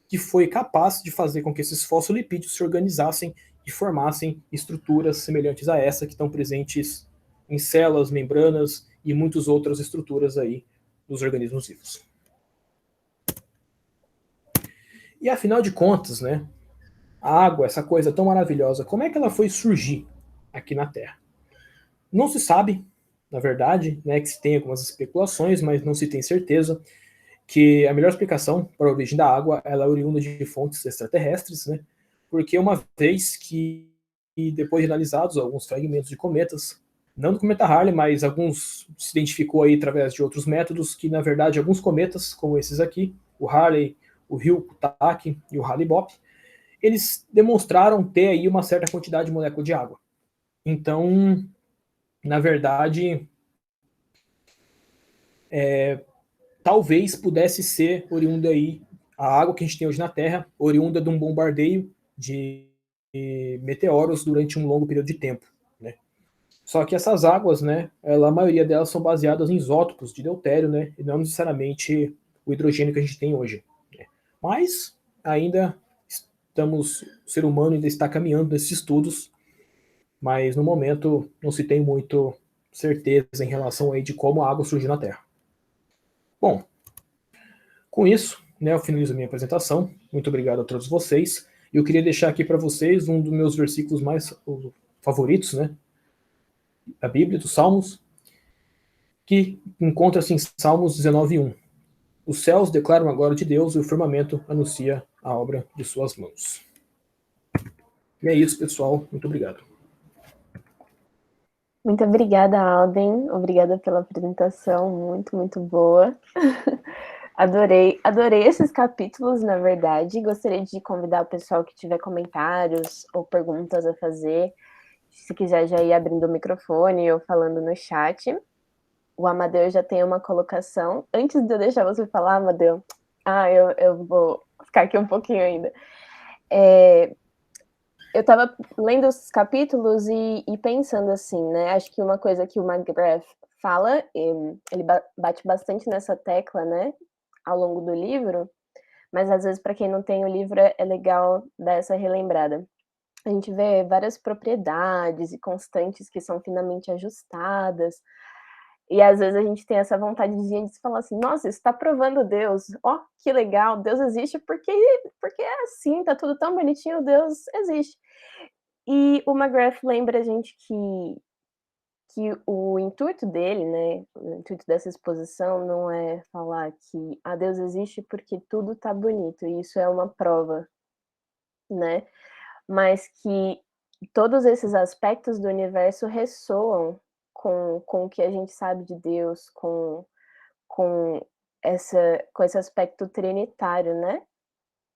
que foi capaz de fazer com que esses fosfolipídios se organizassem e formassem estruturas semelhantes a essa que estão presentes em células, membranas e muitas outras estruturas aí dos organismos vivos. E afinal de contas, né, a água, essa coisa tão maravilhosa, como é que ela foi surgir aqui na Terra? Não se sabe, na verdade, né, que se tem algumas especulações, mas não se tem certeza, que a melhor explicação para a origem da água ela é oriunda de fontes extraterrestres, né? Porque uma vez que, depois de analisados alguns fragmentos de cometas, não do cometa Halley, mas alguns se identificou aí através de outros métodos, que na verdade alguns cometas, como esses aqui, o Halley, o Hyakutake e o Halley-Bopp, eles demonstraram ter aí uma certa quantidade de molécula de água. Então, na verdade, talvez pudesse ser oriunda aí a água que a gente tem hoje na Terra, oriunda de um bombardeio de meteoros durante um longo período de tempo, né? Só que essas águas, né, a maioria delas são baseadas em isótopos de deutério, né, e não necessariamente o hidrogênio que a gente tem hoje, né? Mas ainda o ser humano ainda está caminhando nesses estudos, mas no momento não se tem muito certeza em relação aí de como a água surgiu na Terra. Bom, com isso, né, eu finalizo a minha apresentação. Muito obrigado a todos vocês. E eu queria deixar aqui para vocês um dos meus versículos mais favoritos, né, da Bíblia, dos Salmos, que encontra-se em Salmos 19:1. Os céus declaram a glória de Deus e o firmamento anuncia a obra de suas mãos. E é isso, pessoal. Muito obrigado. Muito obrigada, Alden. Obrigada pela apresentação, muito, muito boa. Adorei esses capítulos, na verdade. Gostaria de convidar o pessoal que tiver comentários ou perguntas a fazer, se quiser já ir abrindo o microfone ou falando no chat. O Amadeu já tem uma colocação. Antes de eu deixar você falar, Amadeu, eu vou ficar aqui um pouquinho ainda. Eu estava lendo os capítulos e pensando assim, né? Acho que uma coisa que o McGrath fala, ele bate bastante nessa tecla, né? Ao longo do livro, mas às vezes para quem não tem o livro é legal dar essa relembrada. A gente vê várias propriedades e constantes que são finamente ajustadas, e às vezes a gente tem essa vontadezinha de falar assim, nossa, isso está provando Deus, ó, que legal, Deus existe porque é assim, tá tudo tão bonitinho, Deus existe. E o McGrath lembra a gente que o intuito dele, né, o intuito dessa exposição não é falar que Deus existe porque tudo tá bonito, e isso é uma prova, né, mas que todos esses aspectos do universo ressoam com o que a gente sabe de Deus, com esse aspecto trinitário, né?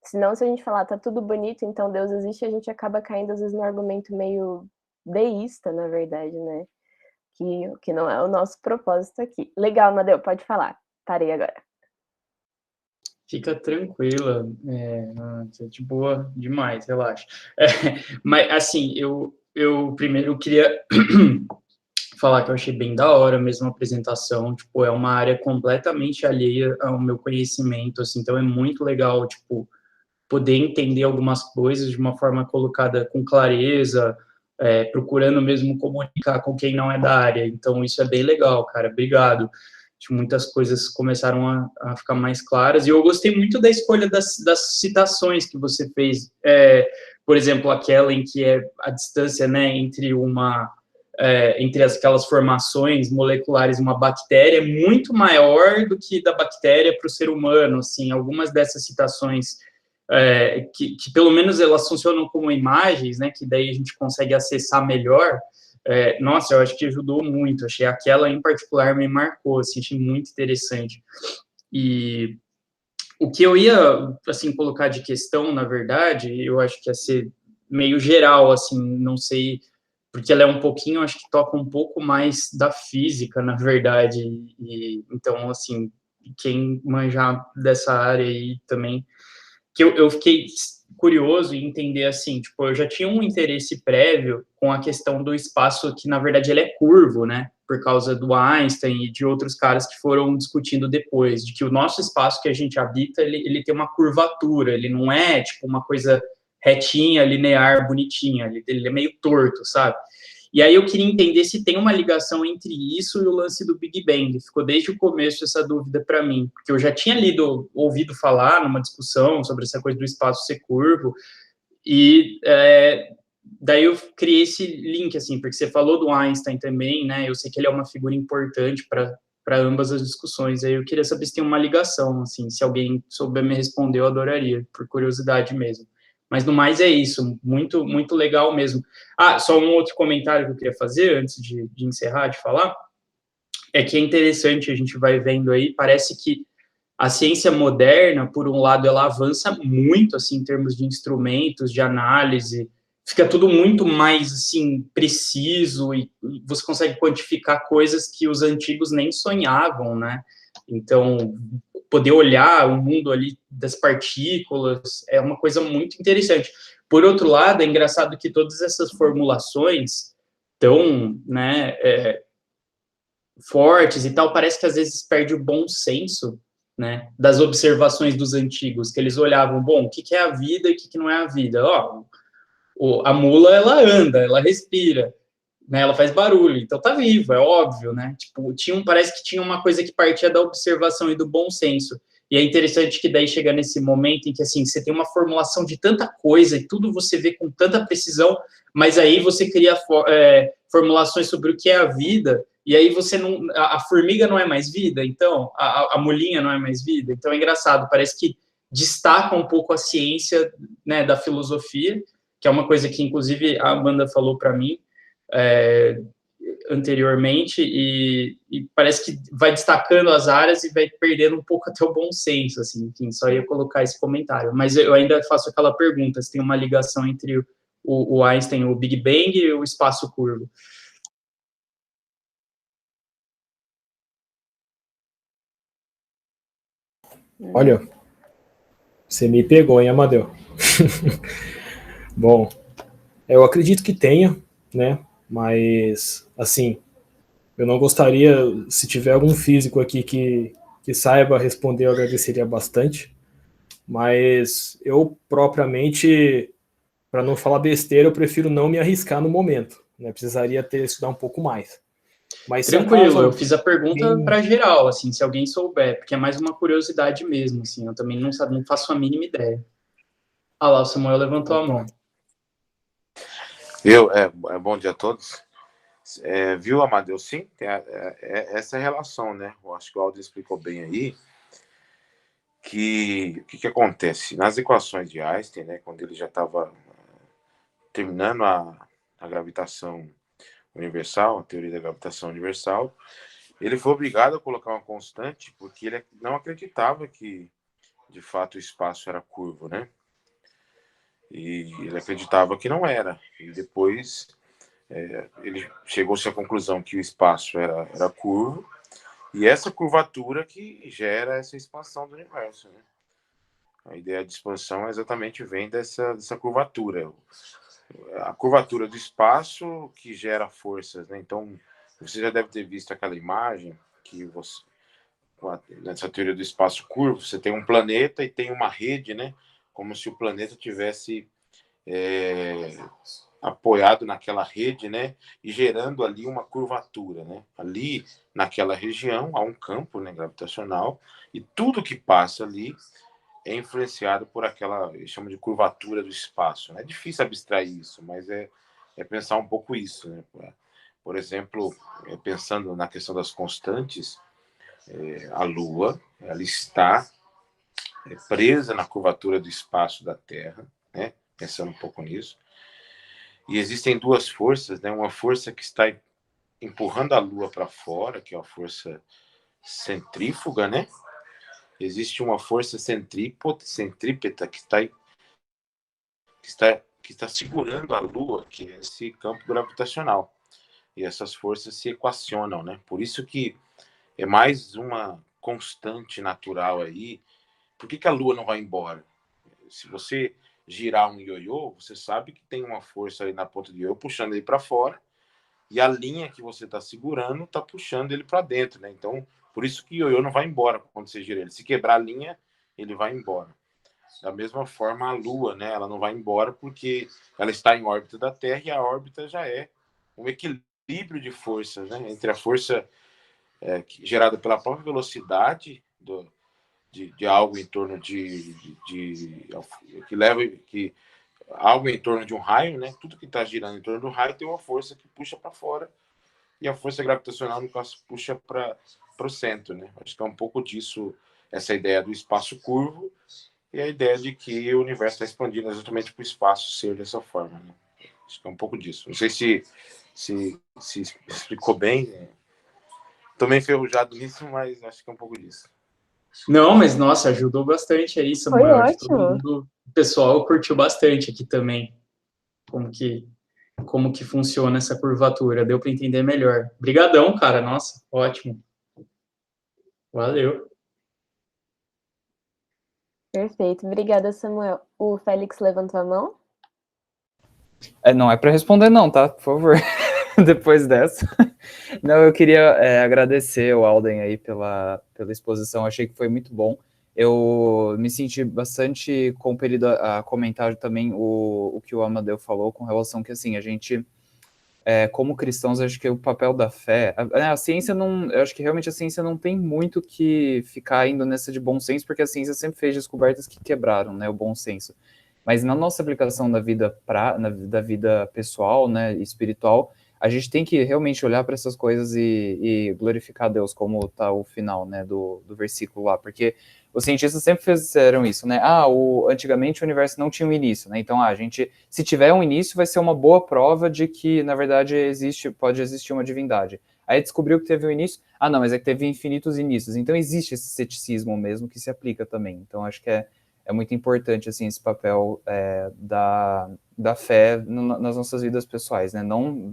Senão, se a gente falar, tá tudo bonito, então Deus existe, a gente acaba caindo, às vezes, no argumento meio deísta, na verdade, né? Que não é o nosso propósito aqui. Legal, Amadeu, pode falar. Parei agora. Fica tranquila, é de boa demais, relaxa. Mas, assim, eu primeiro queria falar que eu achei bem da hora mesmo a apresentação, tipo, é uma área completamente alheia ao meu conhecimento, assim, então é muito legal, tipo, poder entender algumas coisas de uma forma colocada com clareza, procurando mesmo comunicar com quem não é da área, então isso é bem legal, cara, obrigado. Muitas coisas começaram a ficar mais claras, e eu gostei muito da escolha das citações que você fez, por exemplo, aquela em que é a distância, né, entre aquelas formações moleculares de uma bactéria é muito maior do que da bactéria para o ser humano, assim, algumas dessas citações que pelo menos elas funcionam como imagens, né, que daí a gente consegue acessar melhor. Nossa, eu acho que ajudou muito, achei aquela em particular me marcou, assim, achei muito interessante. E o que eu ia, assim, colocar de questão, na verdade, eu acho que ia ser meio geral, assim, não sei, porque ela é um pouquinho, acho que toca um pouco mais da física, na verdade, e então, assim, quem manjar dessa área aí também, que eu fiquei curioso em entender, assim, tipo, eu já tinha um interesse prévio com a questão do espaço, que na verdade ele é curvo, né, por causa do Einstein e de outros caras que foram discutindo depois, de que o nosso espaço que a gente habita, ele tem uma curvatura, ele não é, tipo, uma coisa retinha, linear, bonitinha, ele é meio torto, sabe? E aí eu queria entender se tem uma ligação entre isso e o lance do Big Bang. Ficou desde o começo essa dúvida para mim, porque eu já tinha ouvido falar numa discussão sobre essa coisa do espaço ser curvo, E daí eu criei esse link, assim, porque você falou do Einstein também, né? Eu sei que ele é uma figura importante para ambas as discussões. Aí eu queria saber se tem uma ligação, assim, se alguém souber me responder, eu adoraria, por curiosidade mesmo. Mas no mais é isso, muito, muito legal mesmo. Ah, só um outro comentário que eu queria fazer antes de encerrar, de falar, é que é interessante, a gente vai vendo aí, parece que a ciência moderna, por um lado, ela avança muito, assim, em termos de instrumentos, de análise, fica tudo muito mais, assim, preciso e você consegue quantificar coisas que os antigos nem sonhavam, né? Então, poder olhar o mundo ali das partículas é uma coisa muito interessante. Por outro lado, é engraçado que todas essas formulações tão, né, fortes e tal, parece que às vezes perde o bom senso, né, das observações dos antigos, que eles olhavam, bom, o que é a vida e o que não é a vida? Ó, a mula, ela anda, ela respira, né, ela faz barulho, então tá viva, é óbvio, né? Tipo, parece que tinha uma coisa que partia da observação e do bom senso. E é interessante que daí chega nesse momento em que, assim, você tem uma formulação de tanta coisa e tudo você vê com tanta precisão, mas aí você cria formulações sobre o que é a vida, e aí você não... A formiga não é mais vida, então, a mulinha não é mais vida. Então é engraçado, parece que destaca um pouco a ciência, né, da filosofia, que é uma coisa que, inclusive, a Amanda falou para mim, anteriormente, e parece que vai destacando as áreas e vai perdendo um pouco até o bom senso, assim, enfim, só ia colocar esse comentário. Mas eu ainda faço aquela pergunta, se tem uma ligação entre o Einstein, o Big Bang e o espaço curvo. Olha, você me pegou, hein, Amadeu? Bom, eu acredito que tenha, né? Mas, assim, eu não gostaria, se tiver algum físico aqui que saiba responder, eu agradeceria bastante. Mas eu, propriamente, para não falar besteira, eu prefiro não me arriscar no momento, né? Precisaria estudar um pouco mais. Mas se Tranquilo, acaso eu fiz a pergunta para geral, assim, se alguém souber, porque é mais uma curiosidade mesmo, assim, eu também não faço a mínima ideia. Ah lá, o Samuel levantou a mão. Bom dia a todos. Viu, Amadeu? Sim, tem essa relação, né? Eu acho que o Aldo explicou bem aí que o que acontece nas equações de Einstein, né? Quando ele já estava terminando a gravitação universal, a teoria da gravitação universal, ele foi obrigado a colocar uma constante porque ele não acreditava que de fato o espaço era curvo, né? E ele acreditava que não era. E depois ele chegou-se à conclusão que o espaço era curvo, e essa curvatura que gera essa expansão do universo, né? A ideia de expansão exatamente vem dessa curvatura. A curvatura do espaço que gera forças, né? Então, você já deve ter visto aquela imagem que você, nessa teoria do espaço curvo, você tem um planeta e tem uma rede, né? Como se o planeta tivesse apoiado naquela rede, né, e gerando ali uma curvatura, né? Ali naquela região há um campo, né, gravitacional, e tudo que passa ali é influenciado por aquela, eles chamam de curvatura do espaço, né? É difícil abstrair isso, mas é pensar um pouco isso, né? Por exemplo, pensando na questão das constantes, a Lua, ela está presa na curvatura do espaço da Terra, né? Pensando um pouco nisso. E existem duas forças, né? Uma força que está empurrando a Lua para fora, que é a força centrífuga, né? Existe uma força centrípeta que está segurando a Lua, que é esse campo gravitacional. E essas forças se equacionam, né? Por isso que é mais uma constante natural aí. Por que a Lua não vai embora? Se você girar um ioiô, você sabe que tem uma força ali na ponta do ioiô puxando ele para fora, e a linha que você está segurando está puxando ele para dentro, né? Então, por isso que o ioiô não vai embora quando você gira ele. Se quebrar a linha, ele vai embora. Da mesma forma, a Lua, né? Ela não vai embora porque ela está em órbita da Terra, e a órbita já é um equilíbrio de forças, né? Entre a força gerada pela própria velocidade de algo em torno que algo em torno de um raio, né? Tudo que está girando em torno do raio tem uma força que puxa para fora, e a força gravitacional, no caso, puxa para o centro, né? Acho que é um pouco disso, essa ideia do espaço curvo, e a ideia de que o universo está expandindo exatamente para o espaço ser dessa forma, né? Acho que é um pouco disso. Não sei se explicou bem, né? Tô meio enferrujado nisso, mas acho que é um pouco disso. Não, mas nossa, ajudou bastante aí, Samuel. Foi Acho que todo ótimo. mundo, o pessoal curtiu bastante aqui também. Como que funciona essa curvatura. Deu para entender melhor. Obrigadão, cara. Nossa, ótimo. Valeu. Perfeito. Obrigada, Samuel. O Félix levantou a mão? Não é para responder não, tá? Por favor. Depois dessa. Não, eu queria agradecer o Alden aí pela exposição. Achei que foi muito bom. Eu me senti bastante compelido a comentar também o que o Amadeu falou com relação que, assim, a gente, como cristãos, acho que o papel da fé... A ciência não... Eu acho que realmente a ciência não tem muito que ficar indo nessa de bom senso, porque a ciência sempre fez descobertas que quebraram, né, o bom senso. Mas na nossa aplicação da vida pessoal, né, espiritual, a gente tem que realmente olhar para essas coisas e glorificar a Deus, como está o final, né, do versículo lá, porque os cientistas sempre fizeram isso, né, antigamente o universo não tinha um início, né, então se tiver um início, vai ser uma boa prova de que, na verdade, pode existir uma divindade. Aí descobriu que teve um início, não, mas é que teve infinitos inícios, então existe esse ceticismo mesmo que se aplica também, então acho que é muito importante, assim, esse papel da fé nas nossas vidas pessoais, né? Não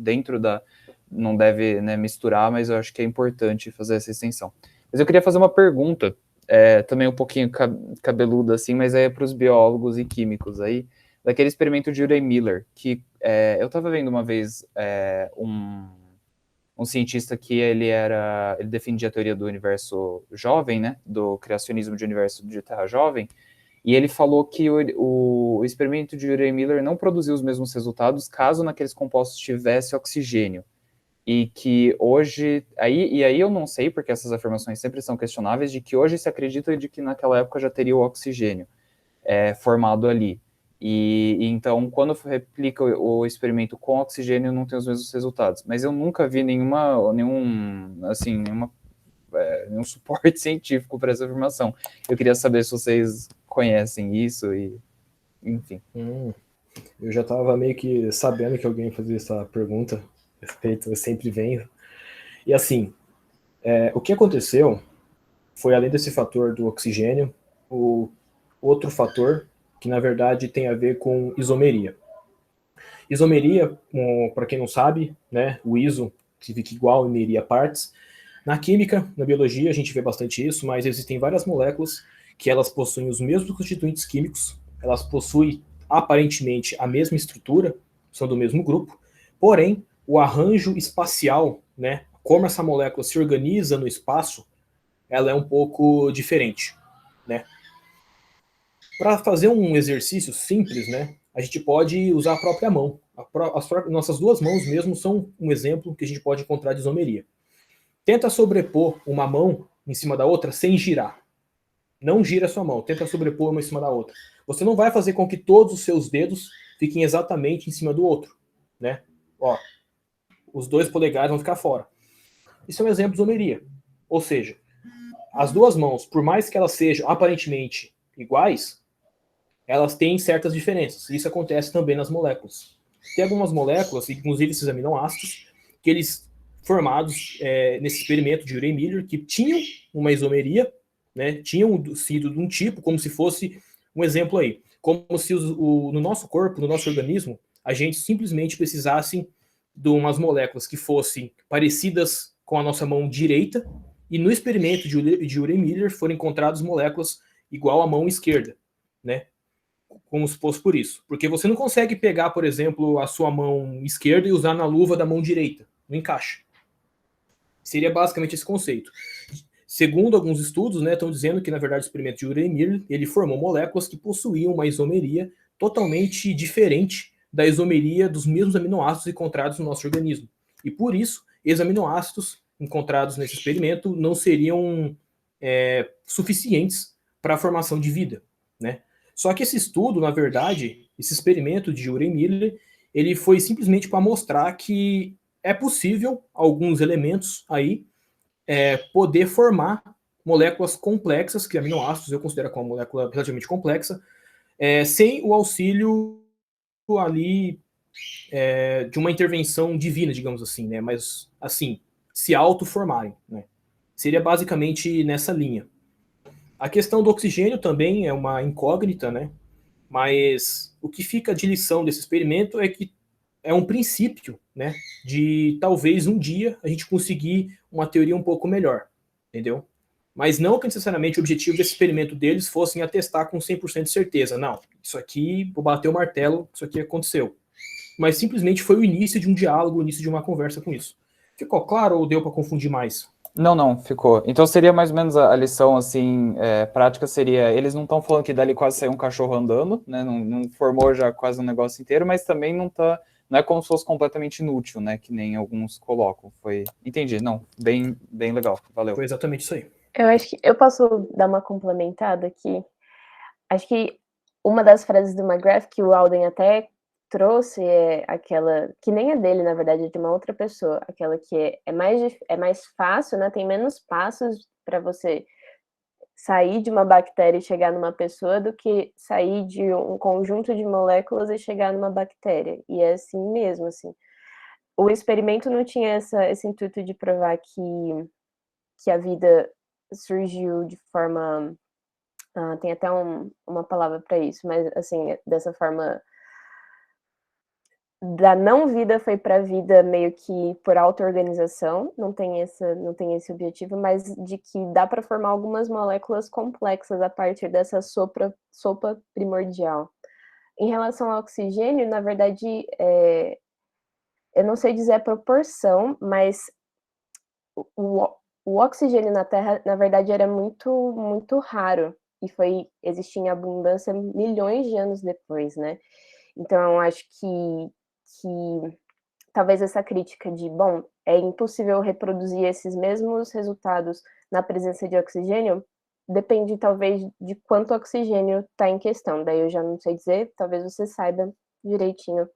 deve, né, misturar, mas eu acho que é importante fazer essa extensão. Mas eu queria fazer uma pergunta, também um pouquinho cabeluda, assim, mas é para os biólogos e químicos aí, daquele experimento de Urey Miller, que eu estava vendo uma vez um cientista que ele defendia a teoria do universo jovem, né? Do criacionismo de universo de terra jovem, e ele falou que o experimento de Urey Miller não produziu os mesmos resultados caso naqueles compostos tivesse oxigênio. E que hoje... Aí eu não sei, porque essas afirmações sempre são questionáveis, de que hoje se acredita de que naquela época já teria o oxigênio formado ali. E então, quando replica o experimento com oxigênio, não tem os mesmos resultados. Mas eu nunca vi nenhum suporte científico para essa afirmação. Eu queria saber se vocês conhecem isso e, enfim. Eu já estava meio que sabendo que alguém ia fazer essa pergunta a respeito, eu sempre venho. E assim, o que aconteceu foi, além desse fator do oxigênio, o outro fator que, na verdade, tem a ver com isomeria. Isomeria, para quem não sabe, né, o iso significa igual e meria partes. Na química, na biologia, a gente vê bastante isso, mas existem várias moléculas que elas possuem os mesmos constituintes químicos, elas possuem aparentemente a mesma estrutura, são do mesmo grupo, porém, o arranjo espacial, né, como essa molécula se organiza no espaço, ela é um pouco diferente, né? Para fazer um exercício simples, né, a gente pode usar a própria mão. Nossas duas mãos mesmo são um exemplo que a gente pode encontrar de isomeria. Tenta sobrepor uma mão em cima da outra sem girar. Não gira a sua mão, tenta sobrepor uma em cima da outra. Você não vai fazer com que todos os seus dedos fiquem exatamente em cima do outro, né? Ó, os 2 polegares vão ficar fora. Isso é um exemplo de isomeria. Ou seja, as duas mãos, por mais que elas sejam aparentemente iguais, elas têm certas diferenças. Isso acontece também nas moléculas. Tem algumas moléculas, inclusive esses aminoácidos, que eles formados nesse experimento de Urey Miller, que tinham uma isomeria, né, tinham sido de um tipo, como se fosse um exemplo aí, como se no nosso corpo, no nosso organismo, a gente simplesmente precisasse de umas moléculas que fossem parecidas com a nossa mão direita, e no experimento de Urey Miller foram encontradas moléculas igual à mão esquerda, né? Como se fosse por isso. Porque você não consegue pegar, por exemplo, a sua mão esquerda e usar na luva da mão direita. Não encaixa. Seria basicamente esse conceito. Segundo alguns estudos, né, estão dizendo que, na verdade, o experimento de Urey Miller, ele formou moléculas que possuíam uma isomeria totalmente diferente da isomeria dos mesmos aminoácidos encontrados no nosso organismo. E por isso, esses aminoácidos encontrados nesse experimento não seriam suficientes para a formação de vida, né? Só que esse estudo, na verdade, esse experimento de Urey Miller, ele foi simplesmente para mostrar que é possível alguns elementos aí poder formar moléculas complexas, que aminoácidos eu considero como uma molécula relativamente complexa, sem o auxílio ali de uma intervenção divina, digamos assim, né? Mas, assim, se autoformarem, né? Seria basicamente nessa linha. A questão do oxigênio também é uma incógnita, né? Mas o que fica de lição desse experimento é que é um princípio, né? De talvez um dia a gente conseguir uma teoria um pouco melhor, entendeu? Mas não que necessariamente o objetivo desse experimento deles fosse atestar com 100% de certeza. Não, isso aqui, vou bater o martelo, isso aqui aconteceu. Mas simplesmente foi o início de um diálogo, o início de uma conversa com isso. Ficou claro ou deu para confundir mais? Não, ficou. Então seria mais ou menos a lição, assim, prática seria, eles não estão falando que dali quase saiu um cachorro andando, né, não formou já quase um negócio inteiro, mas também não é como se fosse completamente inútil, né, que nem alguns colocam. Entendi, não, bem legal, valeu. Foi exatamente isso aí. Eu acho que eu posso dar uma complementada aqui. Acho que uma das frases do McGrath que o Alden até trouxe é aquela que nem é dele, na verdade, é de uma outra pessoa, aquela que é mais fácil, né? Tem menos passos para você sair de uma bactéria e chegar numa pessoa do que sair de um conjunto de moléculas e chegar numa bactéria. E é assim mesmo, assim. O experimento não tinha esse intuito de provar que a vida surgiu de forma tem até uma palavra para isso, mas assim, dessa forma da não vida foi para a vida meio que por auto-organização, não tem esse objetivo, mas de que dá para formar algumas moléculas complexas a partir dessa sopa primordial. Em relação ao oxigênio, na verdade, eu não sei dizer a proporção, mas o oxigênio na Terra, na verdade, era muito, muito raro e existia em abundância milhões de anos depois, né? Então, eu acho que talvez essa crítica de, bom, é impossível reproduzir esses mesmos resultados na presença de oxigênio, depende talvez de quanto oxigênio está em questão. Daí eu já não sei dizer, talvez você saiba direitinho.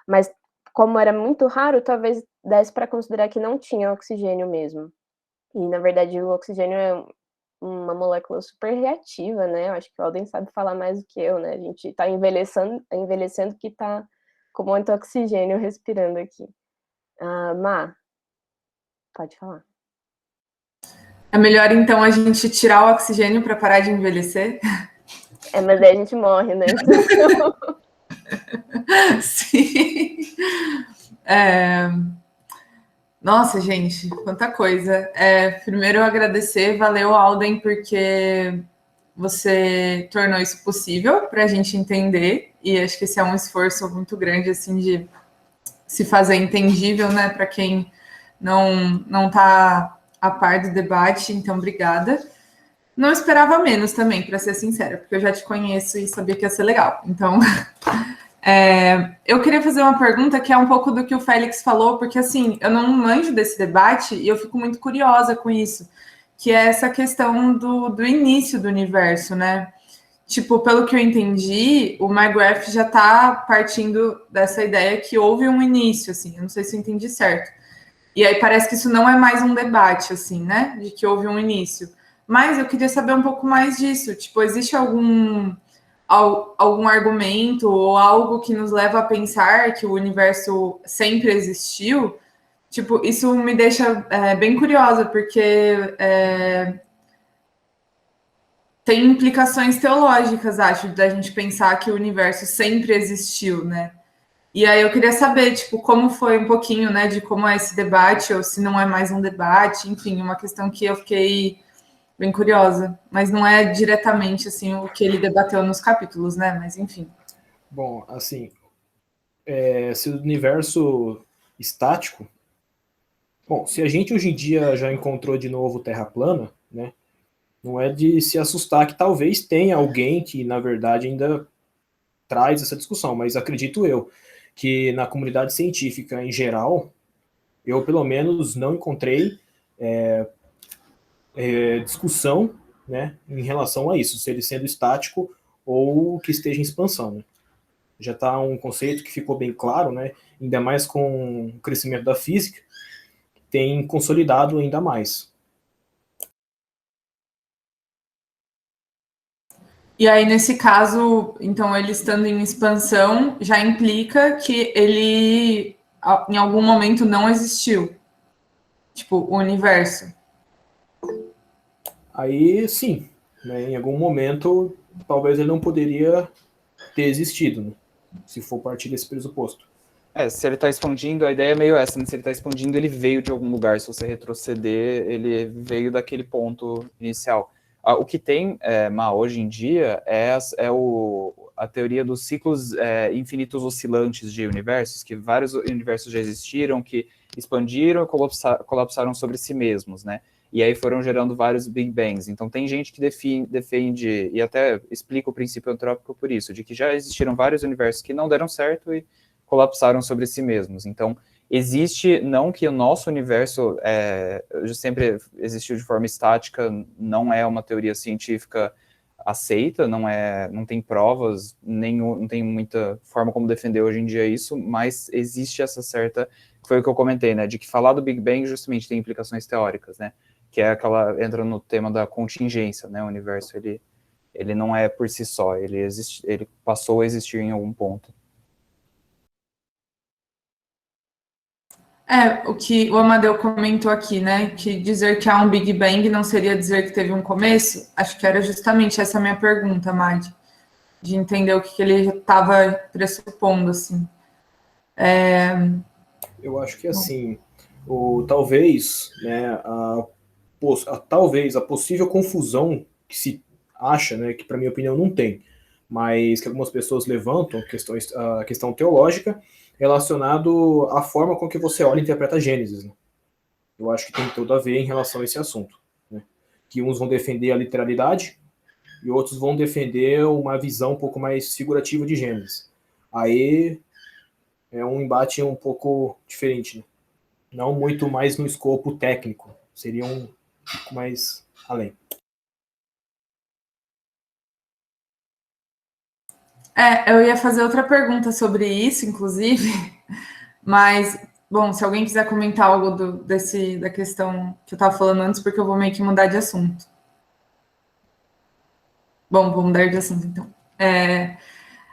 Mas como era muito raro, talvez desse para considerar que não tinha oxigênio mesmo. E, na verdade, o oxigênio é uma molécula super reativa, né? Eu acho que o Alden sabe falar mais do que eu, né? A gente está envelhecendo que está com muito oxigênio respirando aqui. Má, pode falar. É melhor, então, a gente tirar o oxigênio para parar de envelhecer? Mas aí a gente morre, né? Sim. Nossa, gente, quanta coisa. Primeiro eu agradecer, valeu, Alden, porque você tornou isso possível para a gente entender, e acho que esse é um esforço muito grande, assim, de se fazer entendível, né, para quem não está a par do debate, então obrigada. Não esperava menos também, para ser sincera, porque eu já te conheço e sabia que ia ser legal, então... eu queria fazer uma pergunta que é um pouco do que o Félix falou, porque assim, eu não manjo desse debate e eu fico muito curiosa com isso, que é essa questão do início do universo, né? Tipo, pelo que eu entendi, o McGrath já está partindo dessa ideia que houve um início, assim, eu não sei se eu entendi certo. E aí parece que isso não é mais um debate, assim, né? De que houve um início. Mas eu queria saber um pouco mais disso. Tipo, existe algum argumento ou algo que nos leva a pensar que o universo sempre existiu? Tipo, isso me deixa bem curiosa, porque tem implicações teológicas, acho, da gente pensar que o universo sempre existiu, né? E aí eu queria saber, tipo, como foi um pouquinho, né, de como é esse debate, ou se não é mais um debate, enfim, uma questão que eu fiquei bem curiosa, mas não é diretamente, assim, o que ele debateu nos capítulos, né, mas enfim. Bom, assim, se o universo estático... Bom, se a gente hoje em dia já encontrou de novo Terra plana, né, não é de se assustar que talvez tenha alguém que, na verdade, ainda traz essa discussão, mas acredito eu que na comunidade científica em geral, eu pelo menos não encontrei discussão, né, em relação a isso, se ele sendo estático ou que esteja em expansão. Né? Já está um conceito que ficou bem claro, né? Ainda mais com o crescimento da física, tem consolidado ainda mais. E aí, nesse caso, então, ele estando em expansão, já implica que ele, em algum momento, não existiu. Tipo, o universo. Aí, sim, né? Em algum momento, talvez ele não poderia ter existido, né? Se for partir desse pressuposto. Se ele está expandindo, a ideia é meio essa, né? Se ele está expandindo, ele veio de algum lugar. Se você retroceder, ele veio daquele ponto inicial. O que tem, hoje em dia, é a teoria dos ciclos infinitos oscilantes de universos, que vários universos já existiram, que expandiram e colapsaram sobre si mesmos, né? E aí foram gerando vários Big Bangs. Então tem gente que defende, e até explica o princípio antrópico por isso, de que já existiram vários universos que não deram certo e colapsaram sobre si mesmos. Então, existe, não que o nosso universo sempre existiu de forma estática, não é uma teoria científica aceita, não tem provas, não tem muita forma como defender hoje em dia isso, mas existe essa certa, foi o que eu comentei, né, de que falar do Big Bang justamente tem implicações teóricas, né, que é entra no tema da contingência, né, o universo, ele não é por si só, ele passou a existir em algum ponto. O que o Amadeu comentou aqui, né? Que dizer que há um Big Bang não seria dizer que teve um começo? Acho que era justamente essa minha pergunta, Madi. De entender o que ele estava pressupondo, assim. Eu acho que, assim, talvez, né, talvez a possível confusão que se acha, né, que para minha opinião não tem, mas que algumas pessoas levantam, a questão teológica, relacionado à forma com que você olha e interpreta Gênesis, né? Eu acho que tem tudo a ver em relação a esse assunto, né? Que uns vão defender a literalidade e outros vão defender uma visão um pouco mais figurativa de Gênesis. Aí é um embate um pouco diferente, né? Não muito mais no escopo técnico, seria um pouco mais além. Eu ia fazer outra pergunta sobre isso, inclusive, mas, bom, se alguém quiser comentar algo da questão que eu estava falando antes, porque eu vou meio que mudar de assunto. Bom, vou mudar de assunto, então.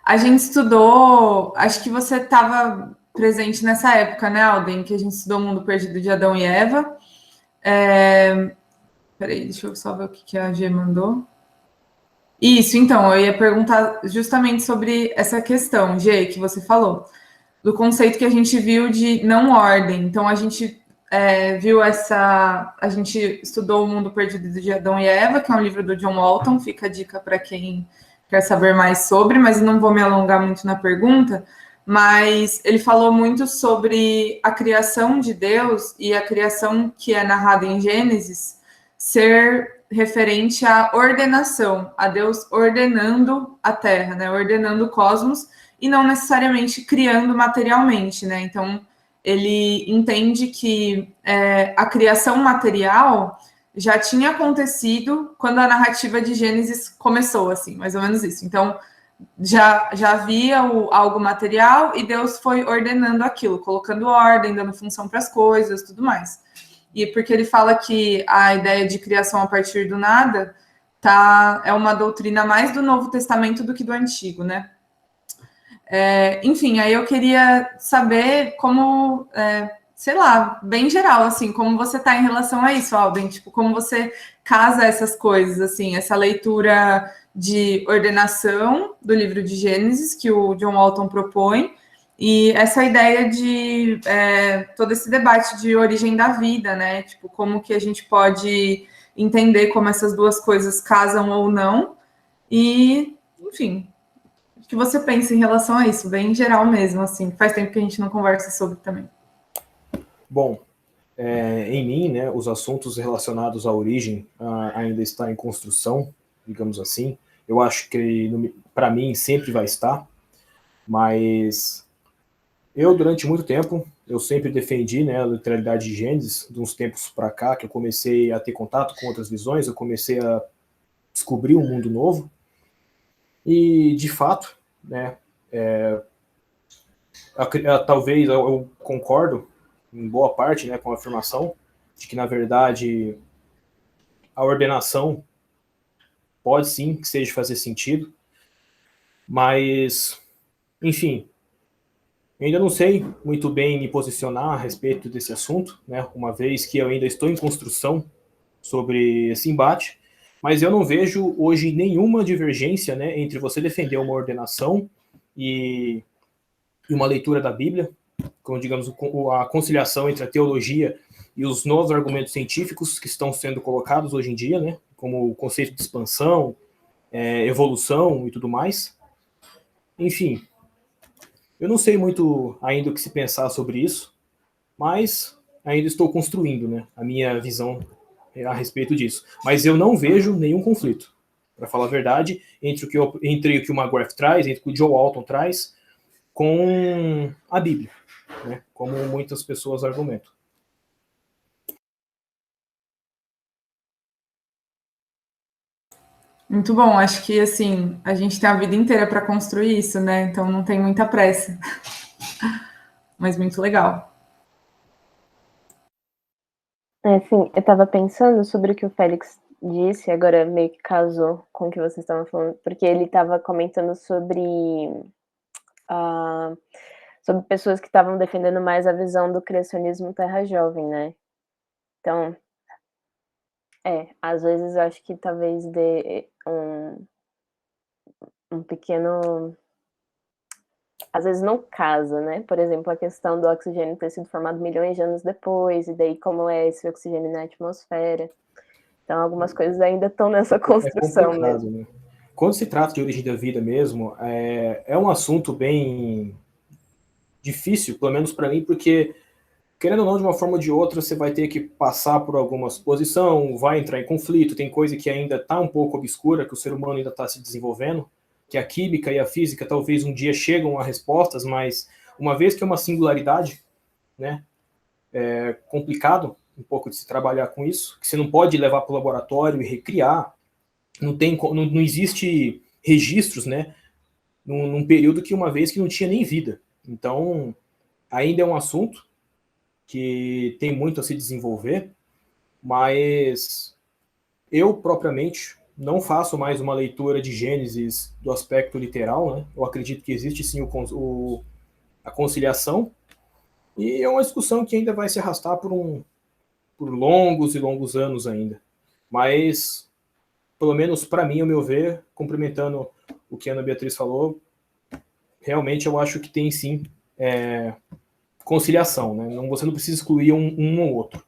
A gente estudou, acho que você estava presente nessa época, né, Alden, que a gente estudou o Mundo Perdido de Adão e Eva. Peraí, deixa eu só ver o que a G mandou. Isso, então, eu ia perguntar justamente sobre essa questão, G, que você falou, do conceito que a gente viu de não ordem. Então, a gente a gente estudou o Mundo Perdido de Adão e Eva, que é um livro do John Walton, fica a dica para quem quer saber mais sobre, mas não vou me alongar muito na pergunta, mas ele falou muito sobre a criação de Deus e a criação que é narrada em Gênesis ser referente à ordenação, a Deus ordenando a Terra, né, ordenando o cosmos, e não necessariamente criando materialmente, né, então ele entende que a criação material já tinha acontecido quando a narrativa de Gênesis começou, assim, mais ou menos isso. Então, já havia algo material e Deus foi ordenando aquilo, colocando ordem, dando função para as coisas, tudo mais. E porque ele fala que a ideia de criação a partir do nada é uma doutrina mais do Novo Testamento do que do Antigo, né? Enfim, aí eu queria saber como, sei lá, bem geral, assim, como você está em relação a isso, Alden, tipo, como você casa essas coisas, assim, essa leitura de ordenação do livro de Gênesis, que o John Walton propõe, e essa ideia de todo esse debate de origem da vida, né, tipo, como que a gente pode entender como essas duas coisas casam ou não, e, enfim, o que você pensa em relação a isso? Bem geral mesmo, assim. Faz tempo que a gente não conversa sobre também. Bom, em mim, né, os assuntos relacionados à origem ainda está em construção, digamos assim. Eu acho que, para mim, sempre vai estar, mas eu, durante muito tempo, eu sempre defendi, né, a literalidade de Gênesis, de uns tempos para cá, que eu comecei a ter contato com outras visões, eu comecei a descobrir um mundo novo, e, de fato, né, Talvez eu concordo em boa parte, né, com a afirmação de que, na verdade, a ordenação pode sim que seja fazer sentido, mas, enfim, ainda não sei muito bem me posicionar a respeito desse assunto, né, uma vez que eu ainda estou em construção sobre esse embate, mas eu não vejo hoje nenhuma divergência, né, entre você defender uma ordenação e uma leitura da Bíblia, como, digamos, a conciliação entre a teologia e os novos argumentos científicos que estão sendo colocados hoje em dia, né, como o conceito de expansão, evolução e tudo mais. Enfim, eu não sei muito ainda o que se pensar sobre isso, mas ainda estou construindo, né, a minha visão a respeito disso. Mas eu não vejo nenhum conflito, para falar a verdade, entre o que o McGrath traz, entre o que o Joe Alton traz, com a Bíblia, né, como muitas pessoas argumentam. Muito bom, acho que assim, a gente tem a vida inteira para construir isso, né? Então não tem muita pressa. Mas muito legal. Assim, eu estava pensando sobre o que o Félix disse, agora meio que casou com o que vocês estavam falando, porque ele estava comentando sobre pessoas que estavam defendendo mais a visão do criacionismo terra jovem, né? Então, às vezes eu acho que talvez dê um pequeno... Às vezes não casa, né? Por exemplo, a questão do oxigênio ter sido formado milhões de anos depois, e daí como é esse oxigênio na atmosfera. Então, algumas coisas ainda estão nessa construção mesmo. Né? Quando se trata de origem da vida mesmo, é um assunto bem difícil, pelo menos para mim, porque, querendo ou não, de uma forma ou de outra, você vai ter que passar por alguma suposição, vai entrar em conflito, tem coisa que ainda está um pouco obscura, que o ser humano ainda está se desenvolvendo, que a química e a física talvez um dia chegam a respostas, mas uma vez que é uma singularidade, né, é complicado um pouco de se trabalhar com isso, que você não pode levar para o laboratório e recriar, não existe registros, né, num período que uma vez que não tinha nem vida. Então, ainda é um assunto que tem muito a se desenvolver, mas eu, propriamente, não faço mais uma leitura de Gênesis do aspecto literal, né? Eu acredito que existe sim a conciliação, e é uma discussão que ainda vai se arrastar por longos e longos anos ainda. Mas, pelo menos para mim, ao meu ver, complementando o que a Ana Beatriz falou, realmente eu acho que tem sim conciliação, né? Você não precisa excluir um ou outro.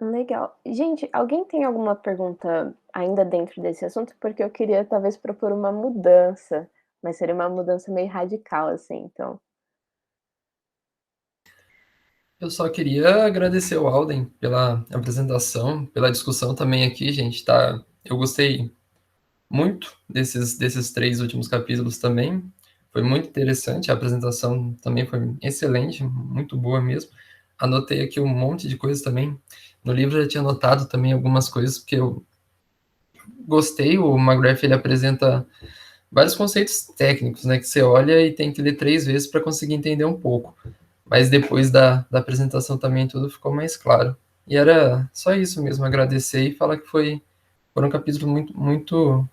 Legal. Gente, alguém tem alguma pergunta ainda dentro desse assunto? Porque eu queria talvez propor uma mudança, mas seria uma mudança meio radical, assim, então. Eu só queria agradecer ao Alden pela apresentação, pela discussão também aqui, gente, tá? Eu gostei muito desses 3 últimos capítulos também. Foi muito interessante, a apresentação também foi excelente, muito boa mesmo. Anotei aqui um monte de coisas também. No livro eu já tinha anotado também algumas coisas, porque eu gostei. O McGrath, ele apresenta vários conceitos técnicos, né, que você olha e tem que ler 3 vezes para conseguir entender um pouco. Mas depois da apresentação também tudo ficou mais claro. E era só isso mesmo, agradecer e falar que foram capítulos muito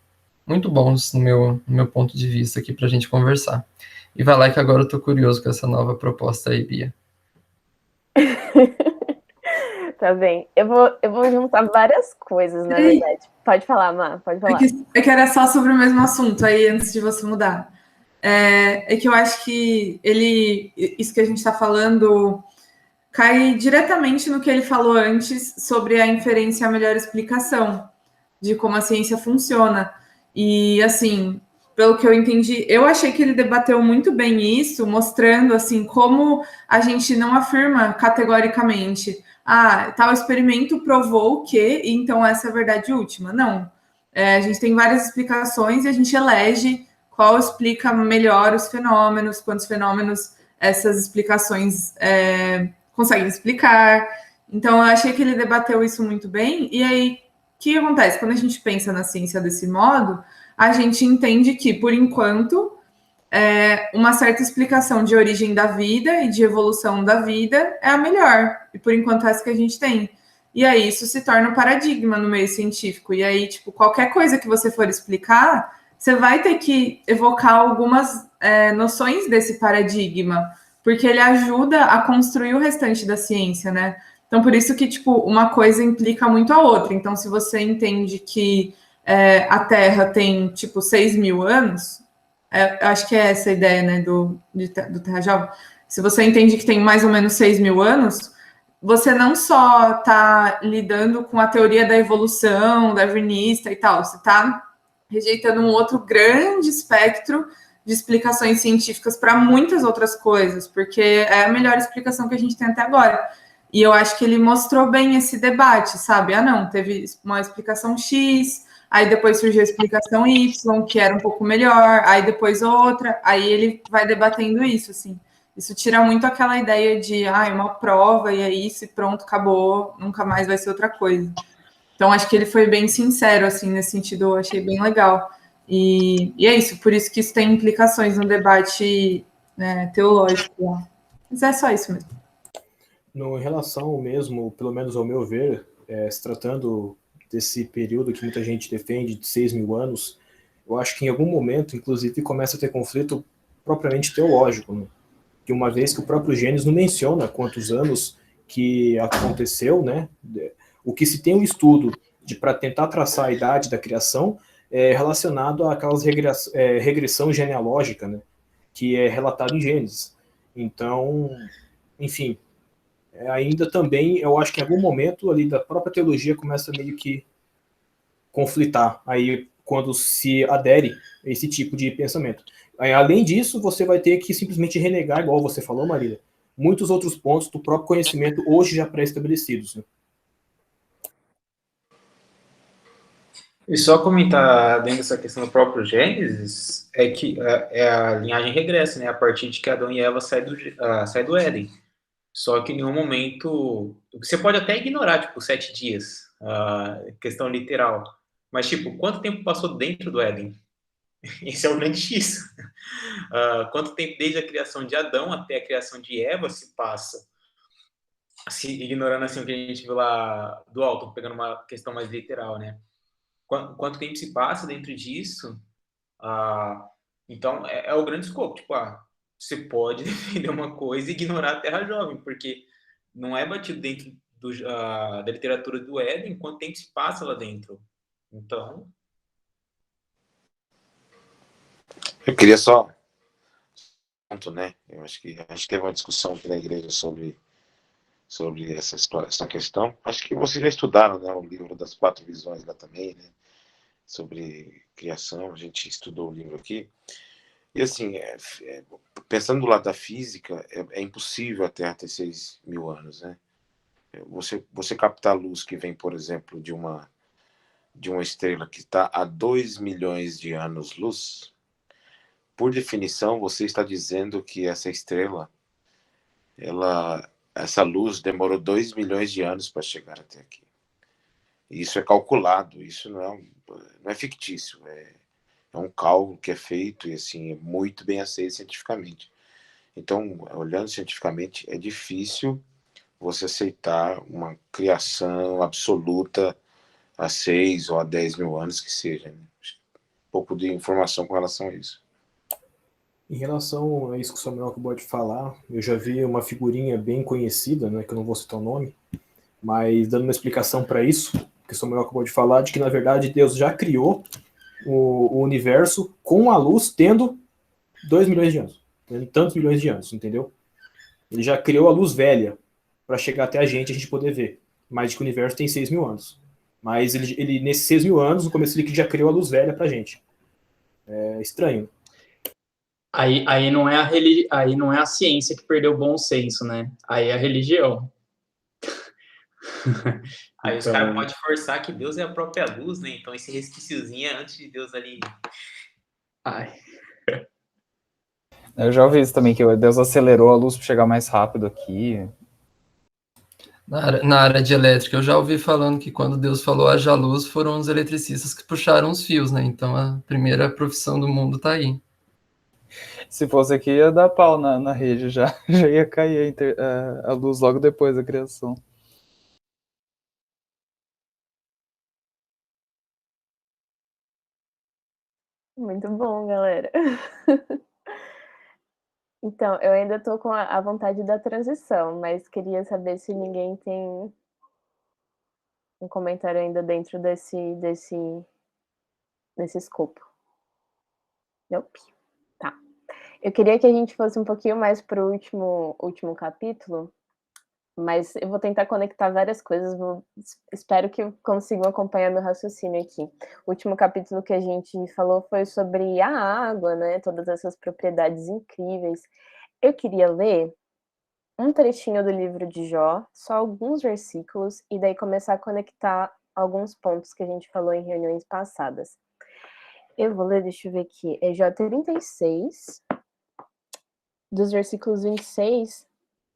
bons no meu ponto de vista aqui para a gente conversar. E vai lá que agora eu tô curioso com essa nova proposta aí, Bia. Tá bem. Eu vou juntar várias coisas, na verdade. Pode falar, Má, pode falar. É que era só sobre o mesmo assunto, aí antes de você mudar. É que eu acho que isso que a gente está falando cai diretamente no que ele falou antes sobre a inferência e a melhor explicação de como a ciência funciona. E, assim, pelo que eu entendi, eu achei que ele debateu muito bem isso, mostrando, assim, como a gente não afirma categoricamente tal experimento provou que, então essa é a verdade última. Não. A gente tem várias explicações e a gente elege qual explica melhor os fenômenos, quantos fenômenos essas explicações conseguem explicar. Então, eu achei que ele debateu isso muito bem. E aí, que acontece? Quando a gente pensa na ciência desse modo, a gente entende que, por enquanto, uma certa explicação de origem da vida e de evolução da vida é a melhor. E, por enquanto, é essa que a gente tem. E aí, isso se torna um paradigma no meio científico. E aí, tipo, qualquer coisa que você for explicar, você vai ter que evocar algumas noções desse paradigma, porque ele ajuda a construir o restante da ciência, né? Então, por isso que, tipo, uma coisa implica muito a outra. Então, se você entende que a Terra tem, tipo, 6.000 anos, acho que é essa a ideia, né, do Terra Jovem. Se você entende que tem mais ou menos 6.000 anos, você não só está lidando com a teoria da evolução, darwinista e tal, você está rejeitando um outro grande espectro de explicações científicas para muitas outras coisas, porque é a melhor explicação que a gente tem até agora. E eu acho que ele mostrou bem esse debate, sabe? Não, teve uma explicação X, aí depois surgiu a explicação Y, que era um pouco melhor, aí depois outra, aí ele vai debatendo isso, assim. Isso tira muito aquela ideia de, uma prova, e é isso, e pronto, acabou, nunca mais vai ser outra coisa. Então, acho que ele foi bem sincero, assim, nesse sentido, eu achei bem legal. E é isso, por isso que isso tem implicações no debate teológico. Mas é só isso mesmo. Em relação mesmo, pelo menos ao meu ver, se tratando desse período que muita gente defende, de 6.000 anos, eu acho que em algum momento, inclusive, começa a ter conflito propriamente teológico, né? Que uma vez que o próprio Gênesis não menciona quantos anos que aconteceu, né? O que se tem um estudo para tentar traçar a idade da criação é relacionado àquelas regressão genealógica, né? Que é relatado em Gênesis. Então, enfim, ainda também, eu acho que em algum momento ali da própria teologia começa meio que conflitar, aí quando se adere a esse tipo de pensamento. Além disso, você vai ter que simplesmente renegar, igual você falou, Marília, muitos outros pontos do próprio conhecimento hoje já pré-estabelecidos. Né? E só comentar dentro dessa questão do próprio Gênesis, é que é a linhagem regressa, né? A partir de que Adão e Eva saem do Éden. Só que em nenhum momento... Você pode até ignorar, tipo, 7 dias, questão literal. Mas, tipo, quanto tempo passou dentro do Éden? Esse é o grande X. Quanto tempo desde a criação de Adão até a criação de Eva se passa? Ignorando, assim, o que a gente viu lá do alto, pegando uma questão mais literal, né? Quanto tempo se passa dentro disso? Então, é o grande escopo. Tipo, você pode defender uma coisa e ignorar a Terra Jovem, porque não é batido dentro da literatura do Éden quanto tempo se passa lá dentro. Então... Eu queria só... né? Eu acho que a gente teve uma discussão aqui na igreja sobre essa questão. Acho que vocês já estudaram, né, o livro das 4 visões lá também, né? Sobre criação, a gente estudou o livro aqui. E assim, pensando do lado da física, é impossível a Terra ter 6.000 anos, né? Você captar a luz que vem, por exemplo, de uma estrela que está a 2 milhões de anos-luz, por definição, você está dizendo que essa estrela, essa luz demorou 2 milhões de anos para chegar até aqui. Isso é calculado, isso não é fictício, é um cálculo que é feito e assim, é muito bem aceito cientificamente. Então, olhando cientificamente, é difícil você aceitar uma criação absoluta a 6 ou a 10 mil anos que seja. Né? Um pouco de informação com relação a isso. Em relação a isso que o Samuel acabou de falar, eu já vi uma figurinha bem conhecida, né, que eu não vou citar o nome, mas dando uma explicação para isso, que o Samuel acabou de falar, de que na verdade Deus já criou o universo com a luz tendo 2 milhões de anos, tendo tantos milhões de anos, entendeu? Ele já criou a luz velha para chegar até a gente poder ver, mas de que o universo tem 6.000 anos. Mas ele nesses 6.000 anos, no começo ele já criou a luz velha pra gente. É estranho. Aí não é a ciência que perdeu o bom senso, né? Aí é a religião. Aí os caras podem forçar que Deus é a própria luz, né? Então esse resquíciozinho é antes de Deus ali. Eu já ouvi isso também, que Deus acelerou a luz para chegar mais rápido aqui. Na área de elétrica, eu já ouvi falando que quando Deus falou haja luz, foram os eletricistas que puxaram os fios, né? Então a primeira profissão do mundo tá aí. Se fosse aqui, ia dar pau na rede já. Já ia cair a luz logo depois da criação. Muito bom, galera. Então, eu ainda tô com a vontade da transição, mas queria saber se ninguém tem um comentário ainda dentro desse escopo. Nope. Tá. Eu queria que a gente fosse um pouquinho mais pro último capítulo, mas eu vou tentar conectar várias coisas, espero que consigam acompanhar meu raciocínio aqui. O último capítulo que a gente falou foi sobre a água, né? Todas essas propriedades incríveis. Eu queria ler um trechinho do livro de Jó, só alguns versículos, e daí começar a conectar alguns pontos que a gente falou em reuniões passadas. Eu vou ler, deixa eu ver aqui, é Jó 36, dos versículos 26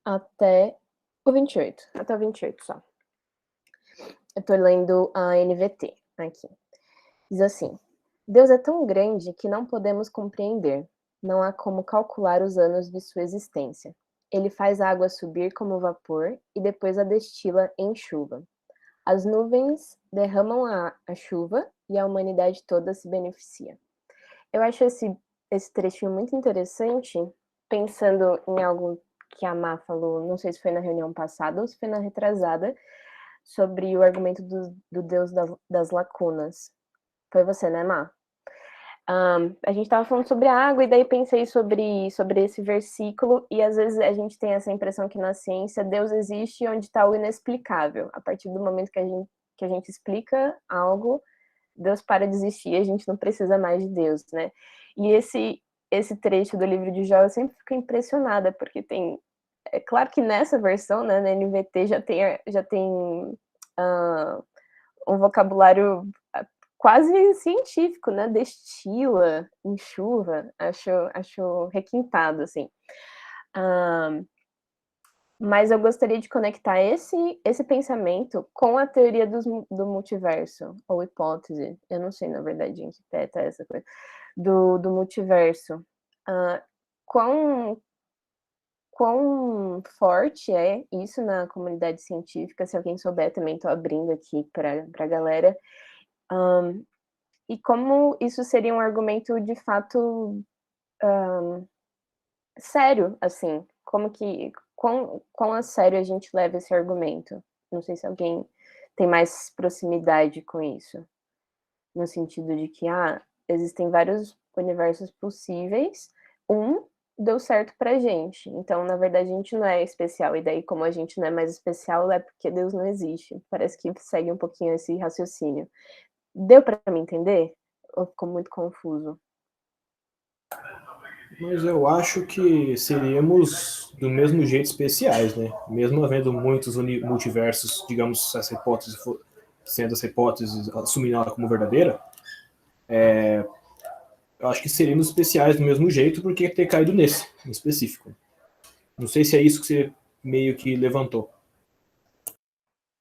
até o 28, até o 28 só. Eu tô lendo a NVT aqui. Diz assim: Deus é tão grande que não podemos compreender. Não há como calcular os anos de sua existência. Ele faz a água subir como vapor e depois a destila em chuva. As nuvens derramam a chuva e a humanidade toda se beneficia. Eu acho esse trechinho muito interessante, pensando em algo que a Má falou, não sei se foi na reunião passada ou se foi na retrasada, sobre o argumento do Deus das lacunas. Foi você, né, Má? A gente estava falando sobre a água, e daí pensei sobre esse versículo, e às vezes a gente tem essa impressão que na ciência Deus existe onde está o inexplicável. A partir do momento que a gente explica algo, Deus para de existir, a gente não precisa mais de Deus, né? E esse trecho do livro de Jó eu sempre fico impressionada, porque tem... É claro que nessa versão, né, na NVT, já tem um vocabulário quase científico, né? Destila em chuva, acho requintado, assim. Mas eu gostaria de conectar esse pensamento com a teoria do multiverso, ou hipótese, eu não sei, na verdade, em que pé tá essa coisa, do multiverso. Quão forte é isso na comunidade científica? Se alguém souber, também estou abrindo aqui para a galera. E como isso seria um argumento de fato sério, assim, quão a sério a gente leva esse argumento? Não sei se alguém tem mais proximidade com isso, no sentido de que, existem vários universos possíveis, deu certo pra gente, então, na verdade, a gente não é especial, e daí, como a gente não é mais especial, é porque Deus não existe. Parece que segue um pouquinho esse raciocínio. Deu pra me entender? Ou ficou muito confuso? Mas eu acho que seríamos do mesmo jeito especiais, né? Mesmo havendo muitos multiversos, digamos, sendo essa hipótese, assumindo ela como verdadeira, eu acho que seríamos especiais do mesmo jeito, porque ter caído nesse, em específico. Não sei se é isso que você meio que levantou.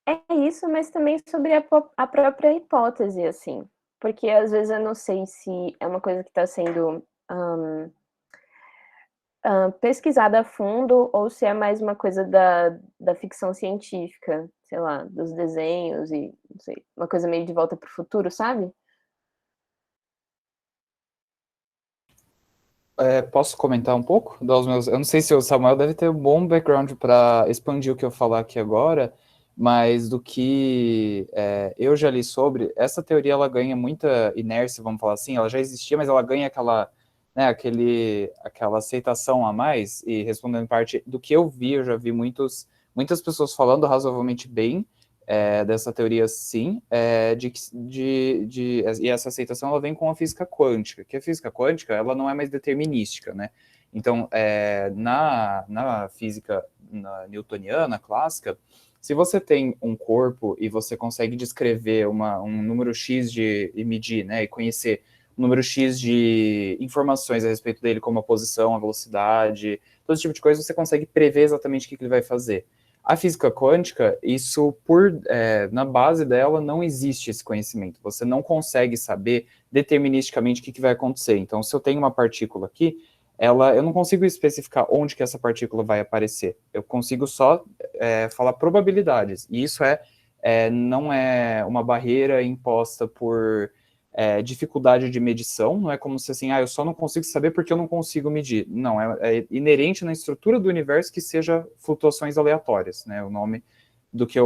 É isso, mas também sobre a própria hipótese, assim. Porque às vezes eu não sei se é uma coisa que está sendo pesquisada a fundo ou se é mais uma coisa da ficção científica, sei lá, dos desenhos e, não sei, uma coisa meio de Volta para o Futuro, sabe? Posso comentar um pouco? Eu não sei se o Samuel deve ter um bom background para expandir o que eu falar aqui agora, mas do que eu já li sobre, essa teoria ela ganha muita inércia, vamos falar assim, ela já existia, mas ela ganha aquela aceitação a mais, e respondendo parte do que eu vi, eu já vi muitas pessoas falando razoavelmente bem dessa teoria, sim, e essa aceitação ela vem com a física quântica, que a física quântica ela não é mais determinística, né? Então, na física newtoniana clássica, se você tem um corpo e você consegue descrever um número X e medir, né, e conhecer um número X de informações a respeito dele, como a posição, a velocidade, todo esse tipo de coisa, você consegue prever exatamente o que ele vai fazer. A física quântica, isso na base dela não existe esse conhecimento. Você não consegue saber deterministicamente o que vai acontecer. Então, se eu tenho uma partícula aqui, eu não consigo especificar onde que essa partícula vai aparecer. Eu consigo só falar probabilidades. E isso não é uma barreira imposta por dificuldade de medição. Não é como se assim, eu só não consigo saber porque eu não consigo medir. Não, é inerente na estrutura do universo que seja flutuações aleatórias, né? O nome do que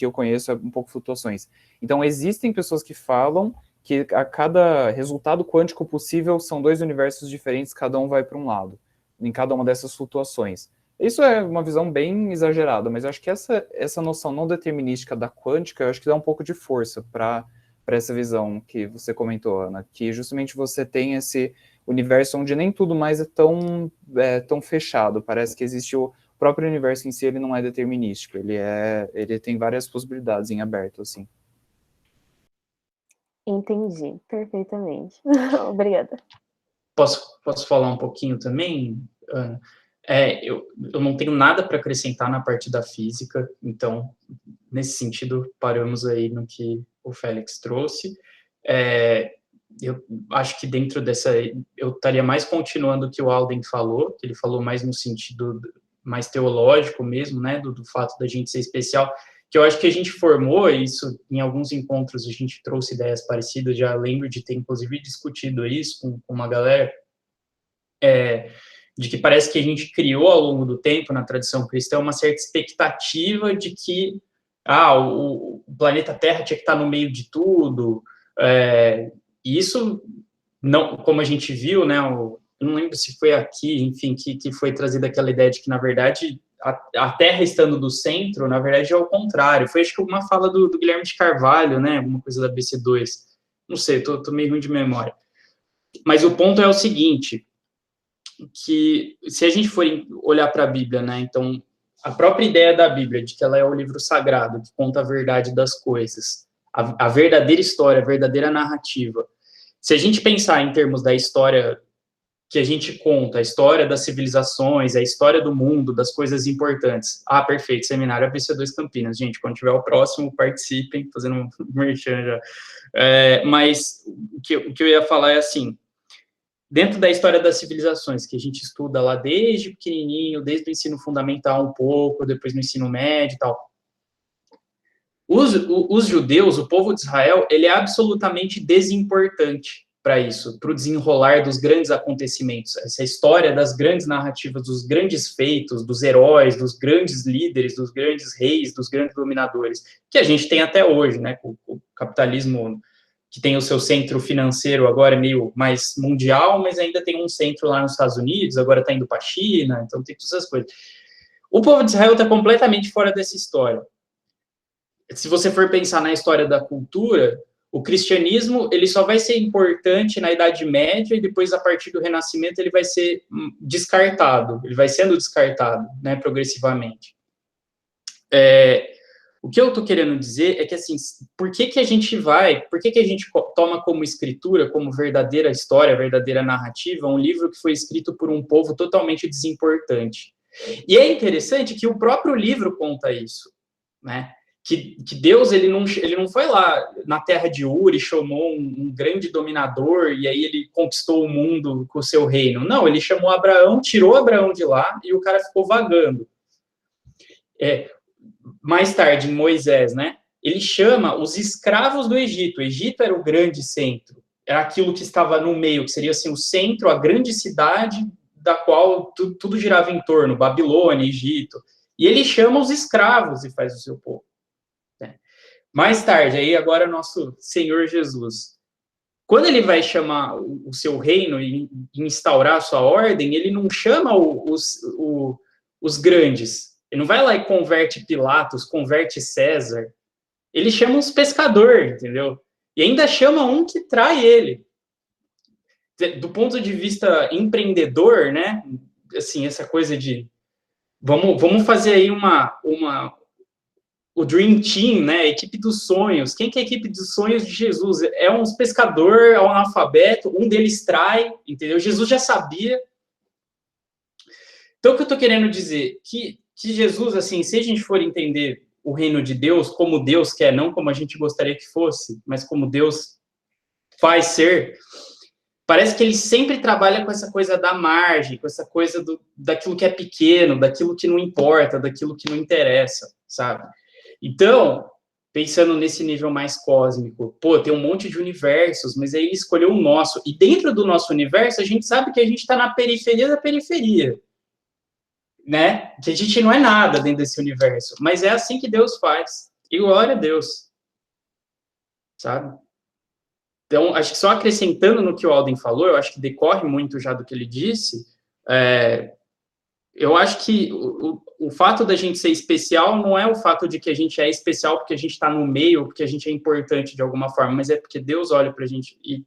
eu conheço é um pouco flutuações. Então, existem pessoas que falam que a cada resultado quântico possível são 2 universos diferentes, cada um vai para um lado, em cada uma dessas flutuações. Isso é uma visão bem exagerada, mas eu acho que essa noção não determinística da quântica, eu acho que dá um pouco de força para essa visão que você comentou, Ana, que justamente você tem esse universo onde nem tudo mais é tão fechado, parece que existe o próprio universo em si, ele não é determinístico, ele tem várias possibilidades em aberto, assim. Entendi, perfeitamente. Obrigada. Posso falar um pouquinho também, Ana? Eu não tenho nada para acrescentar na parte da física, então, nesse sentido, paramos aí no que o Félix trouxe. Eu acho que dentro dessa... Eu estaria mais continuando o que o Alden falou, que ele falou mais no sentido mais teológico mesmo, né, do fato da gente ser especial, que eu acho que a gente formou isso, em alguns encontros a gente trouxe ideias parecidas, já lembro de ter, inclusive, discutido isso com uma galera, de que parece que a gente criou ao longo do tempo, na tradição cristã, uma certa expectativa de que o planeta Terra tinha que estar no meio de tudo, e isso, não, como a gente viu, né, eu não lembro se foi aqui, enfim, que foi trazida aquela ideia de que, na verdade, a Terra estando do centro, na verdade, é o contrário. Foi, acho que, uma fala do Guilherme de Carvalho, né, alguma coisa da BC2, não sei, tô meio ruim de memória. Mas o ponto é o seguinte, que se a gente for olhar para a Bíblia, né, então, a própria ideia da Bíblia, de que ela é o livro sagrado, que conta a verdade das coisas, a verdadeira história, a verdadeira narrativa. Se a gente pensar em termos da história que a gente conta, a história das civilizações, a história do mundo, das coisas importantes. Perfeito, seminário ABC2 Campinas. Gente, quando tiver o próximo, participem, fazendo um merchan já. Mas o que eu ia falar é assim, dentro da história das civilizações, que a gente estuda lá desde pequenininho, desde o ensino fundamental um pouco, depois no ensino médio e tal, os judeus, o povo de Israel, ele é absolutamente desimportante para isso, para o desenrolar dos grandes acontecimentos, essa história das grandes narrativas, dos grandes feitos, dos heróis, dos grandes líderes, dos grandes reis, dos grandes dominadores, que a gente tem até hoje, né, com o capitalismo que tem o seu centro financeiro agora meio mais mundial, mas ainda tem um centro lá nos Estados Unidos, agora está indo para a China, então tem todas essas coisas. O povo de Israel está completamente fora dessa história. Se você for pensar na história da cultura, o cristianismo ele só vai ser importante na Idade Média e depois, a partir do Renascimento, ele vai ser descartado, ele vai sendo descartado, né, progressivamente. O que eu estou querendo dizer é que, assim, por que a gente toma como escritura, como verdadeira história, verdadeira narrativa, um livro que foi escrito por um povo totalmente desimportante? E é interessante que o próprio livro conta isso, né? Que Deus ele não foi lá na terra de Ur e chamou um grande dominador e aí ele conquistou o mundo com o seu reino. Não, ele chamou Abraão, tirou Abraão de lá e o cara ficou vagando. Mais tarde, em Moisés, né, ele chama os escravos do Egito. O Egito era o grande centro, era aquilo que estava no meio, que seria assim, o centro, a grande cidade da qual tudo girava em torno, Babilônia, Egito. E ele chama os escravos e faz o seu povo. Mais tarde, aí agora nosso Senhor Jesus, quando ele vai chamar o seu reino e instaurar a sua ordem, ele não chama os grandes, ele não vai lá e converte Pilatos, converte César, ele chama uns pescadores, entendeu? E ainda chama um que trai ele. Do ponto de vista empreendedor, né, assim, essa coisa de vamos fazer aí o Dream Team, né, a equipe dos sonhos. Quem que é a equipe dos sonhos de Jesus? É uns pescador, é um analfabeto, um deles trai, entendeu? Jesus já sabia. Então, o que eu estou querendo dizer? Que que Jesus, assim, se a gente for entender o reino de Deus como Deus quer, não como a gente gostaria que fosse, mas como Deus faz ser, parece que ele sempre trabalha com essa coisa da margem, com essa coisa daquilo que é pequeno, daquilo que não importa, daquilo que não interessa, sabe? Então, pensando nesse nível mais cósmico, pô, tem um monte de universos, mas aí ele escolheu o nosso. E dentro do nosso universo, a gente sabe que a gente está na periferia da periferia, né? Que a gente não é nada dentro desse universo. Mas é assim que Deus faz. E glória a Deus, sabe? Então, acho que só acrescentando no que o Alden falou, eu acho que decorre muito já do que ele disse, eu acho que o fato da gente ser especial não é o fato de que a gente é especial porque a gente está no meio, ou porque a gente é importante de alguma forma, mas é porque Deus olha para a gente e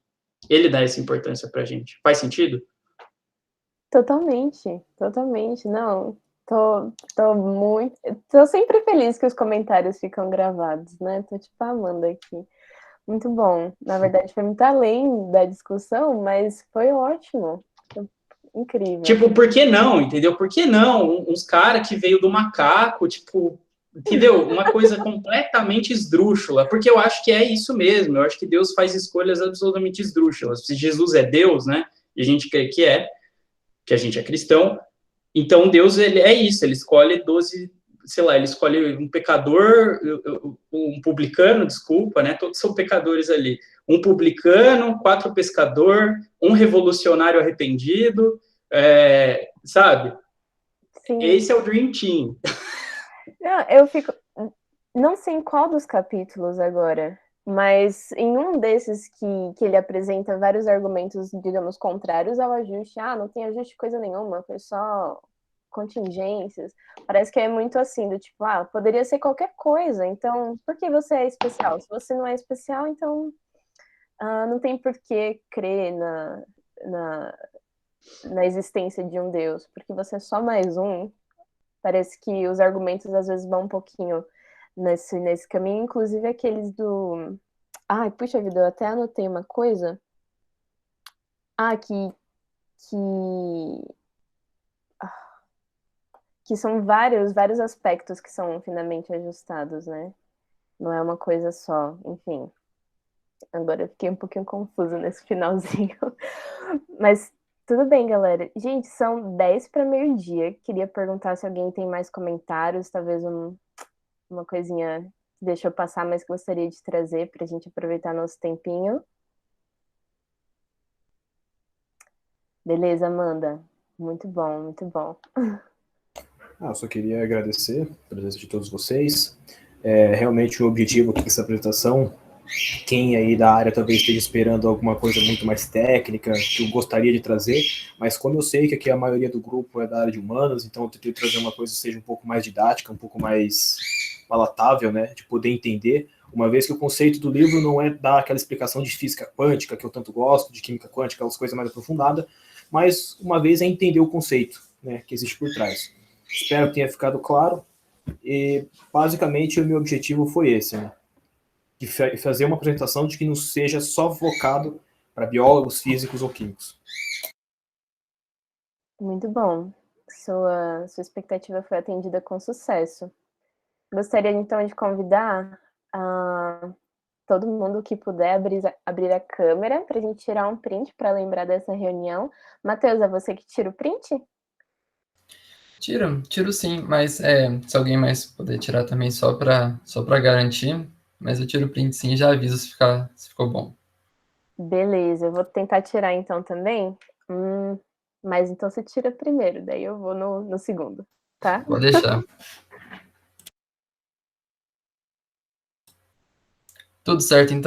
ele dá essa importância para a gente. Faz sentido? Totalmente, totalmente. Não, tô sempre feliz que os comentários ficam gravados, né? Tô tipo amando aqui. Muito bom. Na verdade, foi muito além da discussão, mas foi ótimo. Incrível. Tipo, por que não? Entendeu? Por que não? Uns caras que veio do macaco, tipo, entendeu? Uma coisa completamente esdrúxula, porque eu acho que é isso mesmo. Eu acho que Deus faz escolhas absolutamente esdrúxulas. Se Jesus é Deus, né? E a gente crê que é, que a gente é cristão, então Deus, ele é isso, ele escolhe 12, sei lá, ele escolhe um pecador, um publicano, desculpa, né, todos são pecadores ali, um publicano, 4 pescador, um revolucionário arrependido, sabe? Sim. Esse é o Dream Team. Não sei em qual dos capítulos agora, mas em um desses que ele apresenta vários argumentos, digamos, contrários ao ajuste. Não tem ajuste coisa nenhuma, foi só contingências. Parece que é muito assim, do tipo, poderia ser qualquer coisa, então por que você é especial? Se você não é especial, então não tem por que crer na existência de um Deus, porque você é só mais um. Parece que os argumentos às vezes vão um pouquinho nesse caminho, inclusive aqueles do... Ai, puxa vida, eu até anotei uma coisa. Que são vários aspectos que são finamente ajustados, né? Não é uma coisa só, enfim. Agora eu fiquei um pouquinho confusa nesse finalzinho. Mas tudo bem, galera. Gente, são 10 para meio-dia. Queria perguntar se alguém tem mais comentários, talvez uma coisinha que deixou passar, mas que gostaria de trazer para a gente aproveitar nosso tempinho. Beleza, Amanda? Muito bom, muito bom. Eu só queria agradecer a presença de todos vocês. Realmente o objetivo aqui dessa apresentação, quem aí da área talvez esteja esperando alguma coisa muito mais técnica, que eu gostaria de trazer, mas como eu sei que aqui a maioria do grupo é da área de humanas, então eu tentei trazer uma coisa que seja um pouco mais didática, um pouco mais palatável, né, de poder entender, uma vez que o conceito do livro não é dar aquela explicação de física quântica, que eu tanto gosto, de química quântica, aquelas coisas mais aprofundadas, mas uma vez é entender o conceito, né, que existe por trás. Espero que tenha ficado claro, e basicamente o meu objetivo foi esse, né? De fazer uma apresentação de que não seja só focado para biólogos, físicos ou químicos. Muito bom. Sua expectativa foi atendida com sucesso. Gostaria, então, de convidar todo mundo que puder abrir a câmera para a gente tirar um print para lembrar dessa reunião. Matheus, é você que tira o print? Tiro sim, mas se alguém mais puder tirar também só para garantir, mas eu tiro o print sim e já aviso se ficou bom. Beleza, eu vou tentar tirar então também, mas então você tira primeiro, daí eu vou no segundo, tá? Pode deixar. Tudo certo, então.